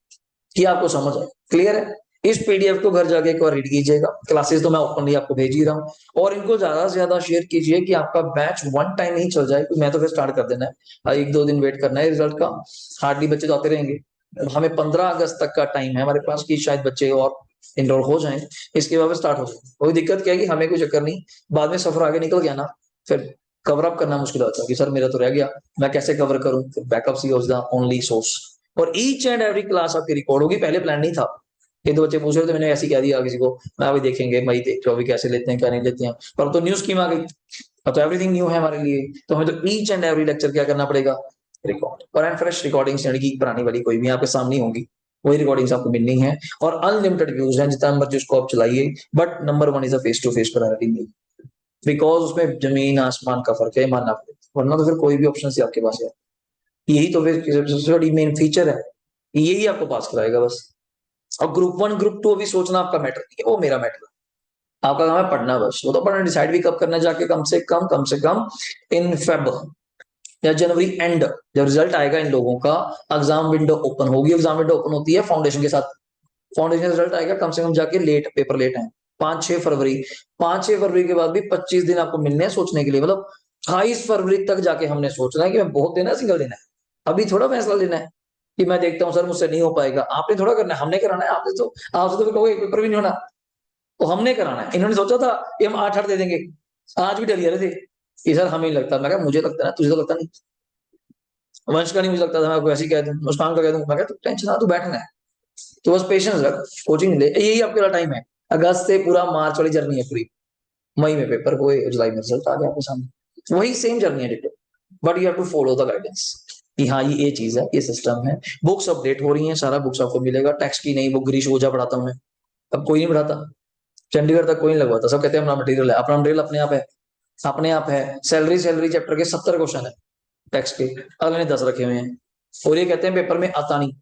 कि आपको समझ आए, क्लियर है। इस पीडीएफ को घर जाके एक बार रीड कीजिएगा, क्लासेस तो मैं ओपनली आपको भेज ही रहा हूँ, और इनको ज्यादा से ज्यादा शेयर कीजिए कि आपका बैच वन टाइम ही चल जाए, मैं तो फिर स्टार्ट कर देना है, 1-2 दिन वेट करना है रिजल्ट का, हार्डली बच्चे तो आते रहेंगे, हमें 15 अगस्त तक का टाइम है हमारे पास कि शायद बच्चे और इनरोल हो जाएं, इसके बाद स्टार्ट हो जाए, कोई दिक्कत क्या है कि हमें कोई चक्कर नहीं, बाद में सफर आगे निकल गया ना, फिर कवर अप करना मुश्किल होता है कि सर मेरा तो रह गया, मैं कैसे कवर करूं, फिर backup she was the only source, और ईच एंड एवरी क्लास आपकी रिकॉर्ड होगी, पहले प्लान नहीं था, ये दो बच्चे पूछ रहे थे, मैंने ऐसे ही कह दिया किसी को, मैं अभी देखेंगे भाई, देख लो अभी कैसे लेते हैं क्या नहीं लेते हैं, पर अब तो न्यू स्कीम आ गई, अब तो एवरीथिंग न्यू है हमारे लिए, तो हमें तो ईच एंड एवरी लेक्चर क्या करना पड़ेगा, रिकॉर्ड, और एंड फ्रेश रिकॉर्डिंग्स, यानी कि पुरानी वाली कोई भी आपके सामने होंगी, वही रिकॉर्डिंग्स आपको मिलनी है, और अनलिमिटेड व्यूज हैं, जितना मर्जी उसको आप चलाइए, but number 1 is a face to face priority, because उसमें जमीन आसमान का फर्क है, मानना पड़ेगा, वरना तो फिर कोई भी ऑप्शन आपके पास है, यही तो फिर सबसे बड़ी मेन फीचर है, यही आपको पास कराएगा बस। और ग्रुप 1 ग्रुप 2 अभी सोचना आपका मैटर नहीं है, वो मेरा मैटर है, आपका काम है पढ़ना बस, वो तो पढ़ना डिसाइड भी कब करना जाके, कम से कम इन फेब या जनवरी एंड, जब रिजल्ट आएगा इन लोगों का, एग्जाम विंडो ओपन होगी, एग्जाम विंडो ओपन होती है फाउंडेशन के साथ, फाउंडेशन रिजल्ट आएगा कम से कम जाके लेट, पेपर लेट है 5-6 फरवरी, 5-6 फरवरी के बाद भी 25 दिन आपको मिलने हैं सोचने के लिए, मतलब 28 फरवरी तक जाके हमने सोचना है कि मैं बहुत देना है, सिंगल देना है, अभी थोड़ा फैसला लेना है कि मैं देखता हूँ सर मुझसे नहीं हो पाएगा, आपने थोड़ा करना है, हमने कराना है, आपने तो आपसे तो कहोगे पेपर भी नहीं होना, तो हमने कराना है, इन्होंने सोचा था कि हम 8-8 दे देंगे, आज भी डरिए रहे थे कि सर हमें लगता, मैं मुझे लगता है ना, तुझे तो लगता नहीं, वंश का नहीं मुझे लगता था, मैं आपको ऐसे ही कह दूं, मुस्कान का कह दूं, मैं तू टेंशन ना, तू बैठना है, तो बस पेशेंस रख, कोचिंग ले, यही आपके टाइम है, अगस्त से पूरा मार्च वाली जर्नी है पूरी, मई में पेपर हुए, जुलाई में रिजल्ट आ गया आपके सामने, वही सेम जर्नी है detail, but you have to follow the guidance, कि हाँ ये चीज है, ये सिस्टम है, बुक्स अपडेट हो रही हैं, सारा बुक्स आपको मिलेगा, टेक्स्ट की नई बुक गिरीश ओझा पढ़ाता हूँ मैं, अब कोई नहीं पढ़ाता, चंडीगढ़ तक कोई नहीं लगवाता, सब कहते हैं अपना मटेरियल है, अपना मटेरियल अपने आप है, अपने आप है, सैलरी चैप्टर के 70 क्वेश्चन है टेक्स्ट के, अगले ने 10 रखे हुए हैं, और ये कहते हैं पेपर में आता नहीं,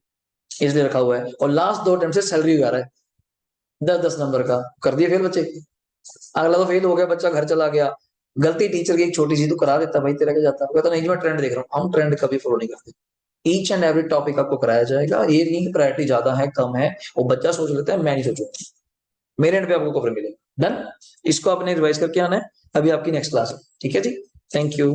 इसलिए रखा हुआ है, और लास्ट 2 अटेम्प्ट से सैलरी आ रहा है 10-10 नंबर का, कर दिए फेल बच्चे, अगला तो फेल हो गया बच्चा, घर चला गया, गलती टीचर की एक छोटी सी तो करा देता, भाई तेरा क्या जाता, कहता नहीं जी मैं ट्रेंड देख रहा हूँ, हम ट्रेंड कभी फॉलो नहीं करते, ईच एंड एवरी टॉपिक आपको कराया जाएगा, ये नहीं प्रायोरिटी ज्यादा है कम है, वो बच्चा सोच लेता है, मैं नहीं सोचूंगा, मेरे एंड पे आपको कवर मिलेगा, डन, इसको आपने रिवाइज करके आना है, अभी आपकी नेक्स्ट क्लास है, ठीक है जी, थैंक यू।